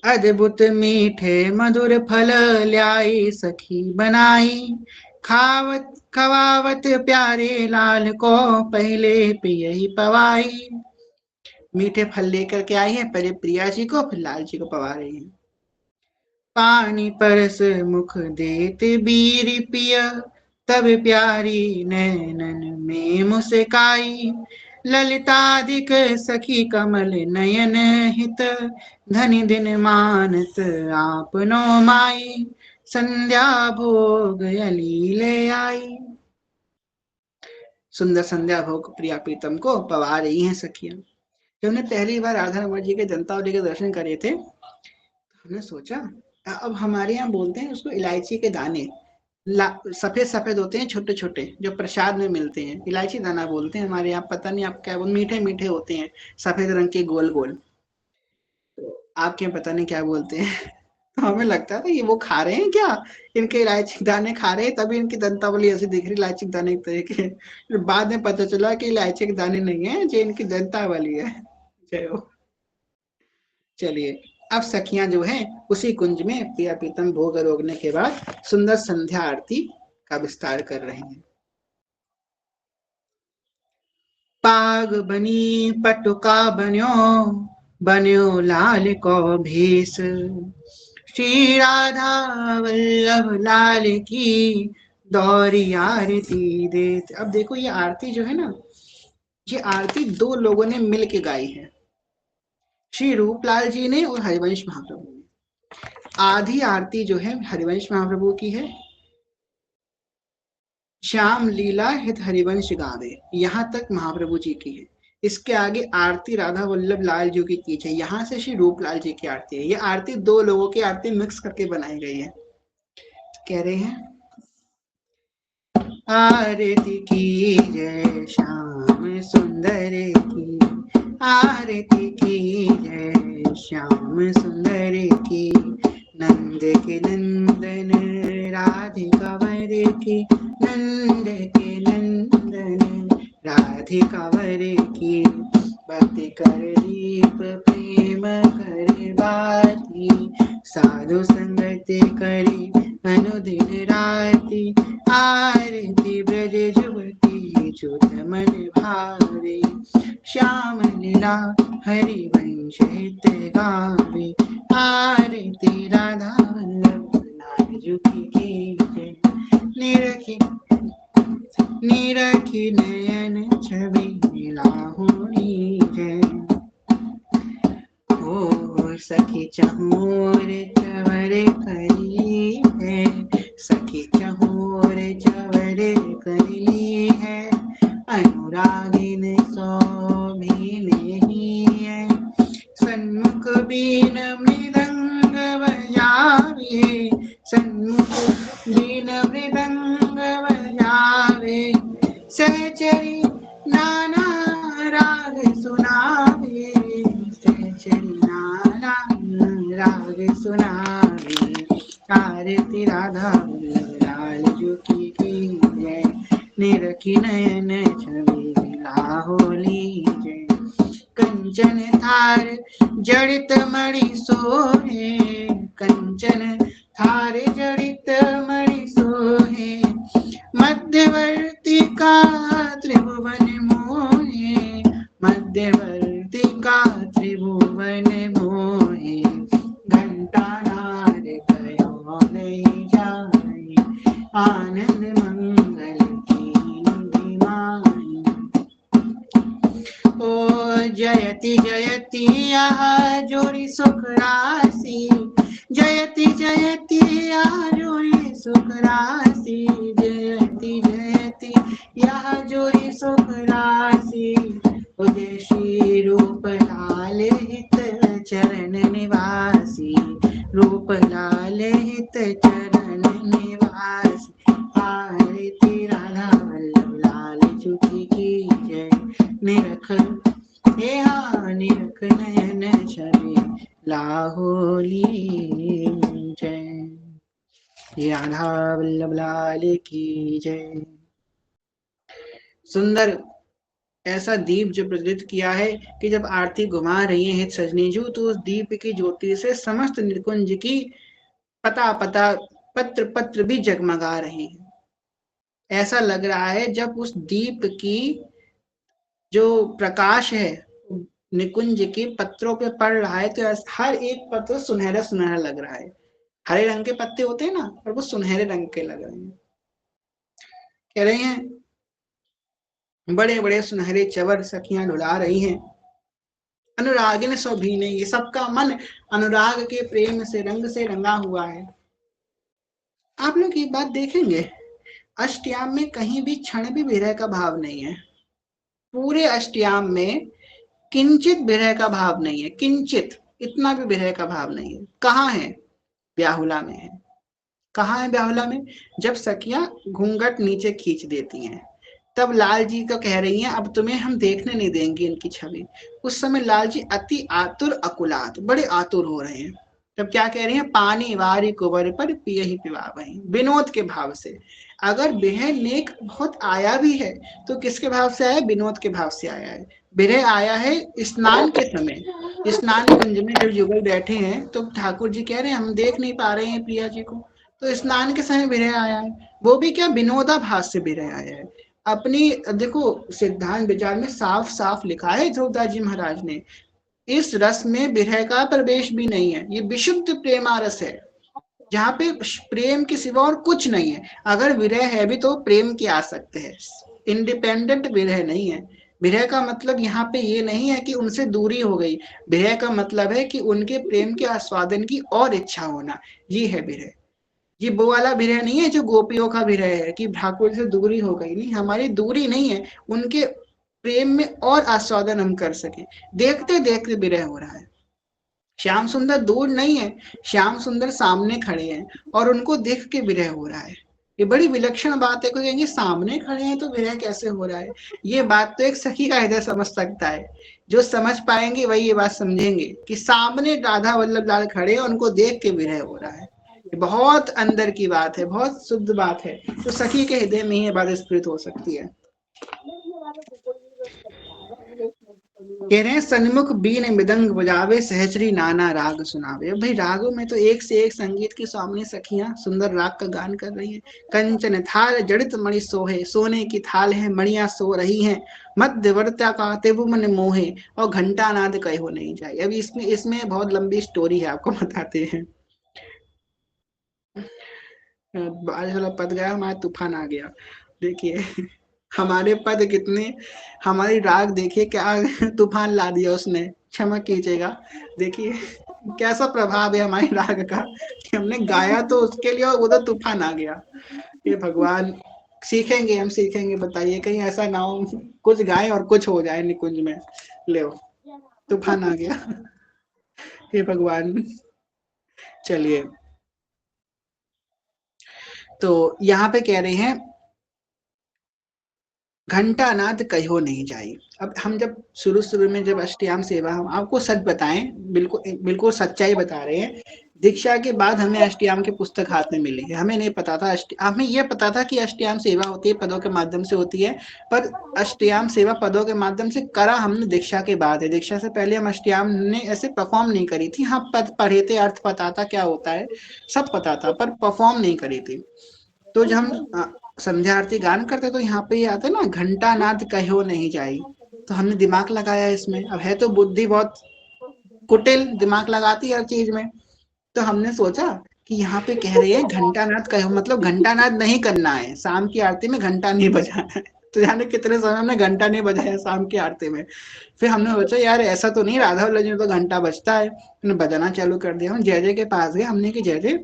अद्भुत मीठे मधुर फल ल्याई सखी बनाई, खावत खवावत प्यारे लाल को पहले पियई पवाई। मीठे फल लेकर के आई है, पहले प्रिया जी को फिर लाल जी को पवा रही है। पानी परस मुख देते बीरी पिया, तब प्यारी नैनन में मुस्काई। ललितादिक सखी कमल नयन हित, धनि दिन मानत आपनो माई। संध्या भोग अलीले आई। सुंदर संध्या भोग प्रिया प्रीतम को पवा रही हैं सखियां। जब हमने पहली बार राधा रमण जी के दंतावली के दर्शन करे थे, हमने सोचा, अब हमारे यहाँ बोलते हैं उसको इलायची के दाने, सफेद सफेद होते हैं छोटे छोटे, जो प्रसाद में मिलते हैं, इलायची दाना बोलते हैं हमारे यहाँ, पता नहीं आप क्या, वो मीठे मीठे होते हैं, सफेद रंग के गोल गोल, तो आपके यहाँ पता नहीं क्या बोलते हैं तो हमें लगता था ये वो खा रहे हैं क्या, इनके इलायची दाने खा रहे हैं, तभी इनकी दंतावली ऐसी दिख रही, इलायची दाने एक तरह के। फिर बाद में पता चला कि इलायची के दाने नहीं है, जो इनकी दंतावली है। जय हो। चलिए, अब सखियां जो हैं उसी कुंज में प्रिया प्रीतम भोग रोगने के बाद सुंदर संध्या आरती का विस्तार कर रहे हैं। पाग बनी पटुका बन्यो, बन्यो लाल को भेष, श्री राधा वल्लभ लाल की दौरी आरती देत। अब देखो ये आरती जो है ना, ये आरती दो लोगों ने मिल के गाई है, श्री रूपलाल जी ने और हरिवंश महाप्रभु ने। आधी आरती जो है हरिवंश महाप्रभु की है, श्याम लीला हित हरिवंश गावे, यहाँ तक महाप्रभु जी की है। इसके आगे आरती राधा वल्लभ लाल जी की है, यहाँ से श्री रूपलाल जी की आरती है। ये आरती दो लोगों की आरती मिक्स करके बनाई गई है। कह रहे हैं आरती की जय श्याम सुंदर की, आरती की जय श्याम सुंदर की, नंद के नंदन राधिका वर की, नंद के नंदन राधिका वर की, भक्ति कर दीप प्रेम कर बाती, साधु संगति करी अनुदिन राति, आरती ब्रज जुवती जुत मन भावे, श्याम लीला हरिवंश हित गावे, आरती राधा वल्लभ लाल जी की जय। निरखी निरखी नयन छवि लाहुनी जय, ओ सखी चहोर चवर करी है, सखी चहोर चवर करी है, अनुरागिन सो भी नहीं है, सन्मुख बीन मृदंग बजावे, सन्मुख बीन मृदंग बजावे, सुनावे, सहचरी नाना राग सुनावे। आरती राधा लाल जो की जय, निरखी नयन छवि लाहोली जय। कंचन थार जड़ित मणि सोहे, कंचन थार जड़ित मणि सोहे। मध्यवर्ती का त्रिभुवन मोहे, मध्यवर्ती का त्रिभुवन मोहे। घंटा नाद कहो नहीं जाए, आनंद मंगल की निधिमाई। ओ जयति जयति यहाँ जोड़ी सुख राशि, जयति जयति यहाँ जोड़ी सुख राशि। जयति जयति यहाँ जोड़ी सुख राशि। उदेशी रूप लाल हित चरण निवासी, रूप लाल हित चरण निवासी। आरती राधा वल्लभ लाल जी की जय, निरख निरख नयन छवि लाहोली जय। राधा वल्लभ लाल की जय। सुंदर ऐसा दीप जो प्रज्वलित किया है कि जब आरती घुमा रही है सजनी जू, तो उस दीप की ज्योति से समस्त निकुंज की पता पता पत्र पत्र भी जगमगा रहे हैं। ऐसा लग रहा है जब उस दीप की जो प्रकाश है निकुंज के पत्रों पे पड़ रहा है, तो हर एक पत्र सुनहरा सुनहरा लग रहा है। हरे रंग के पत्ते होते हैं ना, और वो सुनहरे रंग के लग रहे हैं। कह रहे हैं बड़े बड़े सुनहरे चवर सखियां डुला रही हैं। अनुरागिन सो भीने, ये सबका मन अनुराग के प्रेम से रंग से रंगा हुआ है। आप लोग एक बात देखेंगे, अष्टयाम में कहीं भी क्षण भी विरह का भाव नहीं है। पूरे अष्टयाम में किंचित विरह का भाव नहीं है, किंचित, इतना भी विरह का भाव नहीं है। कहाँ है? ब्याहुला में है। कहाँ है ब्याहुला में? जब सखियां घूंघट नीचे खींच देती हैं, तब लाल जी को कह रही हैं अब तुम्हें हम देखने नहीं देंगे इनकी छवि। उस समय लाल जी अति आतुर अकुलात, बड़े आतुर हो रहे हैं। तब क्या कह रही हैं? पानी वारी कुंवर पर पिय ही पिवावहि, विनोद के भाव से। अगर विरह नेक बहुत आया भी है तो किसके भाव से आया? विनोद के भाव से आया है। विरह आया है स्नान के समय, स्नान कुंज में जब युगल बैठे हैं तो ठाकुर जी कह रहे हैं हम देख नहीं पा रहे हैं प्रिया जी को, तो स्नान के समय विरह आया है। वो भी क्या? विनोदाभास से विरह आया है। अपनी देखो सिद्धांत विचार में साफ साफ लिखा है ध्रुवदास जी महाराज ने, इस रस में विरह का प्रवेश भी नहीं है। ये विशुद्ध प्रेमारस है, जहाँ पे प्रेम के सिवा और कुछ नहीं है। अगर विरह है भी तो प्रेम की आसक्ति है, इंडिपेंडेंट विरह नहीं है। विरह का मतलब यहाँ पे ये नहीं है कि उनसे दूरी हो गई, विरह का मतलब है कि उनके प्रेम के आस्वादन की और इच्छा होना, ये है विरह। ये वो वाला विरह नहीं है जो गोपियों का विरह है कि ठाकुर से दूरी हो गई, नहीं, हमारी दूरी नहीं है, उनके प्रेम में और आस्वादन हम कर सके। देखते देखते विरह हो रहा है। श्याम सुंदर दूर नहीं है, श्याम सुंदर सामने खड़े हैं और उनको देख के विरह हो रहा है। ये बड़ी विलक्षण बात है। कोई कहेंगे सामने खड़े हैं तो विरह कैसे हो रहा है? ये बात तो एक सखी का हृदय समझ सकता है। जो समझ पाएंगे वही ये बात समझेंगे कि सामने राधा वल्लभ लाल खड़े हैं, उनको देख के विरह हो रहा है। ये बहुत अंदर की बात है, बहुत शुद्ध बात है, तो सखी के हृदय में ही ये बात स्फुरित हो सकती है। कह रहे हैं सन्मुख बीन मृदंग बजावे, सहचरी नाना राग सुनावे। भाई रागों में तो एक से एक संगीत की स्वामिनी सखियां सुंदर राग का गान कर रही हैं। कंचन थाल जड़ित मणि सोहे, सोने की थाल है, मणियां सो रही हैं। मध्यवर्त्या का त्रिभुवन मोहे, और घंटा नाद कहे हो नहीं जाए। अभी इसमें इसमें बहुत लंबी स्टोरी है, आपको बताते हैं। बारिश वाला पद गया, हमारा तूफान आ गया। देखिए हमारे पद कितने, हमारी राग देखिए क्या तूफान ला दिया उसने, क्षमा कीजिएगा। देखिए कैसा प्रभाव है हमारी राग का कि हमने गाया तो उसके लिए और उधर तूफान आ गया। ये भगवान, सीखेंगे हम, सीखेंगे। बताइए कहीं ऐसा ना हो कुछ गाएं और कुछ हो जाए निकुंज में। ले तूफान आ गया। हे भगवान। चलिए, तो यहाँ पे कह रहे हैं घंटानाद कहो नहीं जाई। अब हम जब शुरू-शुरू में जब अष्टयाम सेवा हम आपको सच बताएँ, बिल्कुल सच्चाई बता रहे हैं। दीक्षा के बाद हमें अष्टयाम की पुस्तक हाथ में मिली है। हमें नहीं पता था हमें ये पता था कि अष्टयाम सेवा होती है, पदों के माध्यम से होती है, पर अष्टयाम सेवा पदों के माध्यम से करा हमने दीक्षा के बाद है। दीक्षा से पहले हम अष्टयाम ने ऐसे परफ़ॉर्म नहीं करी थी। हाँ, पद पढ़े थे, अर्थ पता था क्या होता है, सब पता था, पर परफ़ॉर्म नहीं करी थी। तो जब हम संध्या आरती गान करते तो यहाँ पे ये आता है ना, घंटा नाद कहो नहीं जाई। तो हमने दिमाग लगाया इसमें। अब है तो बुद्धि बहुत कुटिल, दिमाग लगाती है हर चीज में। तो हमने सोचा कि यहाँ पे कह रही है घंटा नाद कहो, मतलब घंटा नाद नहीं करना है, शाम की आरती में घंटा नहीं बजाना है। तो जाने कितने समय हमने घंटा नहीं बजाया शाम की आरती में। फिर हमने सोचा यार ऐसा तो नहीं, राधा वल्लभ जी में तो घंटा बजता है। हमने बजाना चालू कर दिया। हम जय जय के पास गए, हमने कि जय जय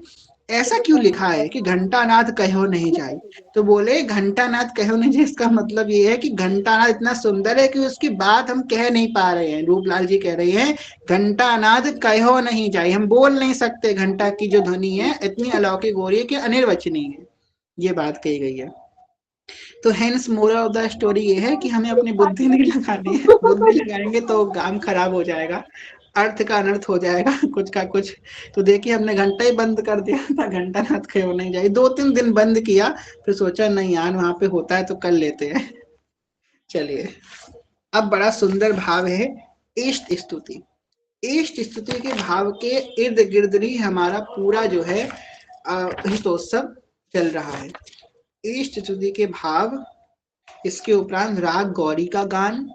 ऐसा क्यों लिखा है कि घंटानाद कहो नहीं जाए। तो बोले घंटानाद कहो नहीं जाए, इसका मतलब ये है कि घंटानाद इतना सुंदर है कि उसकी बात हम कह नहीं पा रहे हैं। रूपलाल जी कह रहे हैं घंटानाद कहो नहीं जाए, हम बोल नहीं सकते। घंटा की जो ध्वनि है इतनी अलौकिक हो रही है कि अनिर्वचनीय है, ये बात कही गई है। तो hence moral of the story ये है कि हमें अपनी बुद्धि नहीं लगानी है। बुद्धि लगाएंगे तो काम खराब हो जाएगा, अर्थ का अनर्थ हो जाएगा कुछ का कुछ। तो देखिए हमने घंटा ही बंद कर दिया था, घंटा नाथ कहो नहीं जाए। 2-3 दिन बंद किया, फिर सोचा नहीं यार वहां पे होता है तो कर लेते हैं। चलिए, अब बड़ा सुंदर भाव है इष्ट स्तुति। इष्ट स्तुति के भाव के इर्द गिर्द ही हमारा पूरा जो है हितोत्सव चल रहा है। इष्ट स्तुति के भाव, इसके उपरांत राग गौरी का गान,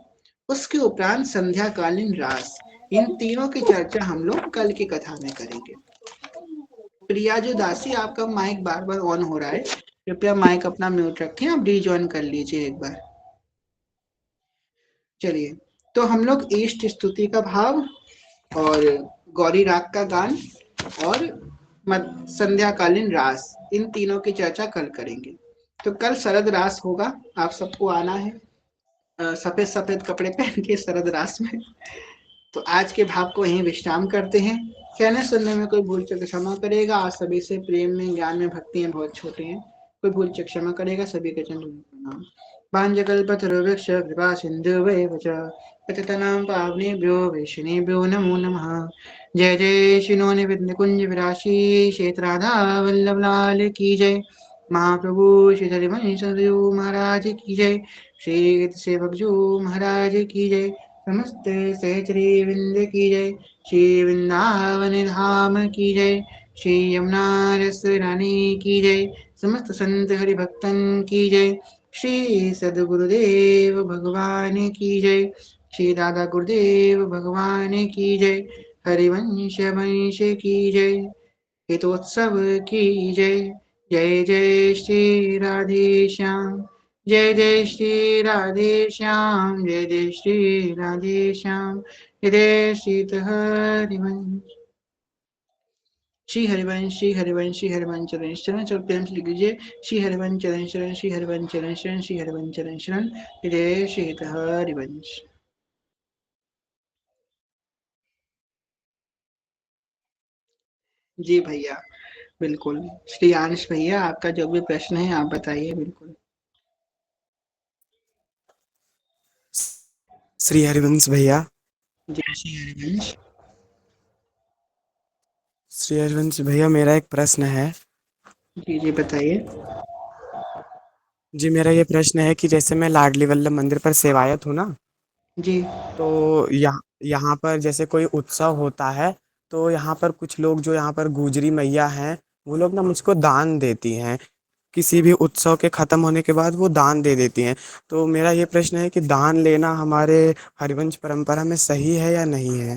उसके उपरांत संध्याकालीन रास। इन तीनों की चर्चा हम लोग कल की कथा में करेंगे। प्रियाजू दासी, आपका माइक बार बार ऑन हो रहा है, कृपया माइक अपना म्यूट रखें, आप रिजॉइन कर लीजिए एक बार। चलिए, तो हम लोग इष्ट स्तुति का भाव और गौरी राग का गान और संध्याकालीन रास, इन तीनों की चर्चा कल करेंगे। तो कल शरद रास होगा, आप सबको आना है सफेद सफेद कपड़े पहन के शरद रास में। तो आज के भाव को यहीं विश्राम करते हैं। कहने सुनने में कोई भूल चूक क्षमा करेगा। आज सभी से प्रेम में, ज्ञान में, भक्ति में बहुत छोटे हैं, कोई भूल चूक क्षमा करेगा। सभी के चरण प्रणाम। पांजकल्पतरुवृक्ष कृपा सिन्धुवैव च पतितनां पावनेभ्यो वैष्णवेभ्यो नमो नमः। जय जय श्री निविंद कुंज विराशी क्षेत्र राधा वल्लभ लाल की जय। महाप्रभु श्री हरिवंश देव महाराज की जय। श्री सेवक जो महाराज की जय। समस्त सहचरी विंद की जय। श्री वृंदावन धाम की जय। श्री यमुना रस रानी की जय। समस्त संत हरि भक्तन की जय। श्री सदगुरुदेव भगवान की जय। श्री दादा गुरुदेव भगवान की जय। हरिवंश वंश की जय। हितोत्सव की जय। जय जय श्री राधे श्याम। जय जय श्री राधे श्याम। जय जय श्री राधे श्याम। जय जय श्री हरिवंश। श्री हरिवंश, श्री हरिवंश, श्री हरिवंश चरण शरण। चलो प्रेम से लिख लीजिए श्री हरिवंश चरण शरण, श्री हरिवंश चरण शरण, श्री हरिवंश चरण शरण। जय श्री हरिवंश। जी भैया, बिल्कुल। श्री आंश भैया, आपका जो भी प्रश्न है आप बताइए। बिल्कुल। श्री हरिवंश भैया। जी श्री हरिवंश। श्री हरिवंश भैया, मेरा एक प्रश्न है। जी जी बताइए। जी, मेरा ये प्रश्न है कि जैसे मैं लाडली वल्लभ मंदिर पर सेवायत हूँ ना, जी तो यहाँ यहाँ पर जैसे कोई उत्सव होता है, तो यहाँ पर कुछ लोग जो यहाँ पर गुजरी मैया हैं, वो लोग ना मुझको दान देती हैं। किसी भी उत्सव के खत्म होने के बाद वो दान दे देती हैं। तो मेरा ये प्रश्न है कि दान लेना हमारे हरिवंश परंपरा में सही है या नहीं है?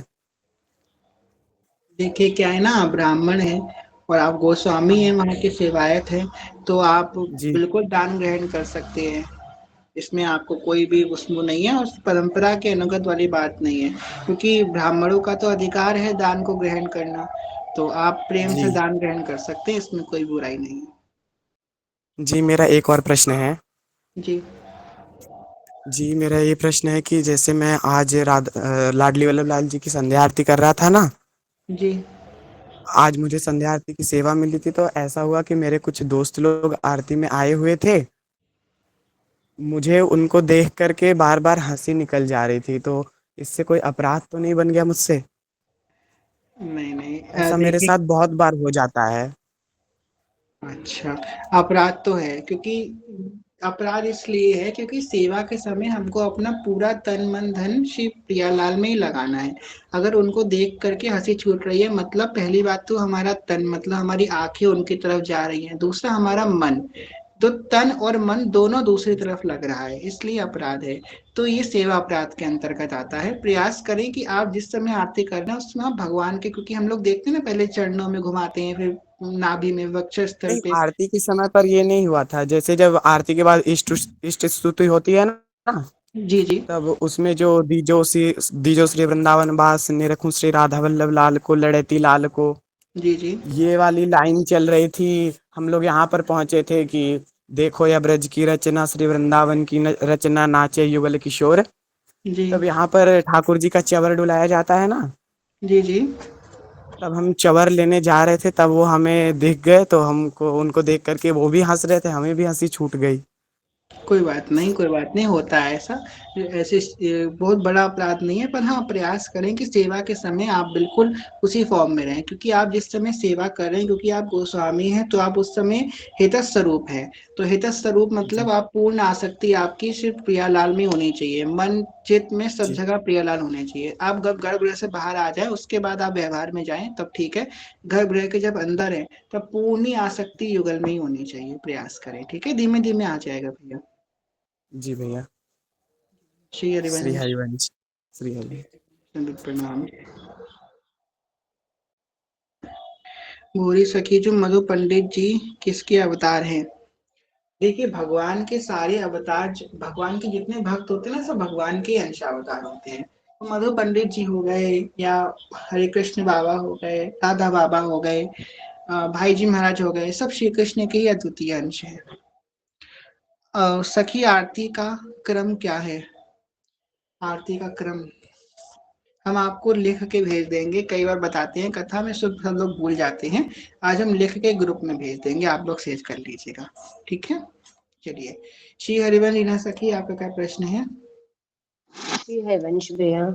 देखिए क्या है ना, आप ब्राह्मण हैं और आप गोस्वामी हैं, वहाँ के सेवायत हैं, तो आप जी बिल्कुल दान ग्रहण कर सकते हैं। इसमें आपको कोई भी उसमें नहीं है, और परंपरा के अनुगत वाली बात नहीं है, क्योंकि ब्राह्मणों का तो अधिकार है दान को ग्रहण करना। तो आप प्रेम जी से दान ग्रहण कर सकते हैं, इसमें कोई बुराई नहीं है। जी, मेरा एक और प्रश्न है। जी जी, मेरा ये प्रश्न है कि जैसे मैं आज लाडली वल्लभ लाल जी की संध्या आरती कर रहा था ना, जी आज मुझे संध्या आरती की सेवा मिली थी। तो ऐसा हुआ कि मेरे कुछ दोस्त लोग आरती में आए हुए थे, मुझे उनको देख करके बार बार हंसी निकल जा रही थी, तो इससे कोई अपराध तो नहीं बन गया मुझसे? नहीं नहीं, ऐसा मेरे देखिए। साथ बहुत बार हो जाता है। अच्छा, अपराध तो है, क्योंकि अपराध इसलिए है क्योंकि सेवा के समय हमको अपना पूरा तन मन धन श्री प्रियालाल में ही लगाना है। अगर उनको देख करके हंसी छूट रही है, मतलब पहली बात तो हमारा तन, मतलब हमारी आंखें उनकी तरफ जा रही हैं, दूसरा हमारा मन, तो तन और मन दोनों दूसरी तरफ लग रहा है, इसलिए अपराध है। तो ये सेवा अपराध के अंतर्गत आता है। प्रयास करें कि आप जिस समय आरती कर रहे हैं उसमें आप भगवान के, क्योंकि हम लोग देखते हैं ना, पहले चरणों में घुमाते हैं, फिर नाभि में, वक्षस्थल नहीं, पे। आरती के समय पर ये नहीं हुआ था। जैसे जब आरती के बाद इष्ट स्तुति होती है ना, जी जी। तब उसमें जो दीजो श्री वृंदावन वास निरखूं श्री राधा वल्लभ लाल को लड़ती लाल को, जी जी। ये वाली लाइन चल रही थी। हम लोग यहाँ पर पहुंचे थे कि देखो या ब्रज की रचना, श्री वृंदावन की रचना, नाचे युगल किशोर। जी तब यहाँ पर ठाकुर जी का च्यवर डुलाया जाता है ना, जी। जी। तब हम च्यवर लेने जा रहे थे, तब वो हमें दिख गए, तो हमको उनको देख करके वो भी हंस रहे थे, हमें भी हंसी छूट गई। कोई बात नहीं, कोई बात नहीं, होता है ऐसा। ऐसे बहुत बड़ा अपराध नहीं है, पर हाँ प्रयास करें कि सेवा के समय आप बिल्कुल उसी फॉर्म में रहें, क्योंकि आप जिस समय सेवा कर रहे हैं, क्योंकि आप गोस्वामी हैं, तो आप उस समय हित स्वरूप हैं। तो हित स्वरूप जी मतलब आप पूर्ण आसक्ति आपकी सिर्फ प्रियालाल में होनी चाहिए, मन चित्त में सब जी जगह प्रियालाल होने चाहिए। आप जब गर्भगृह से बाहर आ जाए उसके बाद आप व्यवहार में जाएं तब ठीक है। गर्भगृह के जब अंदर है तब पूर्ण आसक्ति युगल में ही होनी चाहिए। प्रयास करें, ठीक है, धीमे धीमे आ जाएगा भैया। जी भैया। श्री श्री हरिवंश। हरिवंश। श्री हरि। प्रणाम। गौरी सखी जो मधु पंडित जी किसके अवतार हैं? देखिए, भगवान के सारे अवतार, भगवान के जितने भक्त होते हैं ना, सब भगवान के अंश अवतार होते हैं। तो मधु पंडित जी हो गए, या हरे कृष्ण बाबा हो गए, राधा बाबा हो गए, भाई जी महाराज हो गए, सब श्री कृष्ण के ही अद्वितीय अंश है। सखी आरती का क्रम क्या है? आरती का क्रम हम आपको लिख के भेज देंगे। कई बार बताते हैं कथा में, सब लोग भूल जाते हैं। आज हम लिख के ग्रुप में भेज देंगे, आप लोग सेव कर लीजिएगा। ठीक है, चलिए। श्री हरिवंश रीना सखी, आपका क्या प्रश्न है? जी है वंश भैया।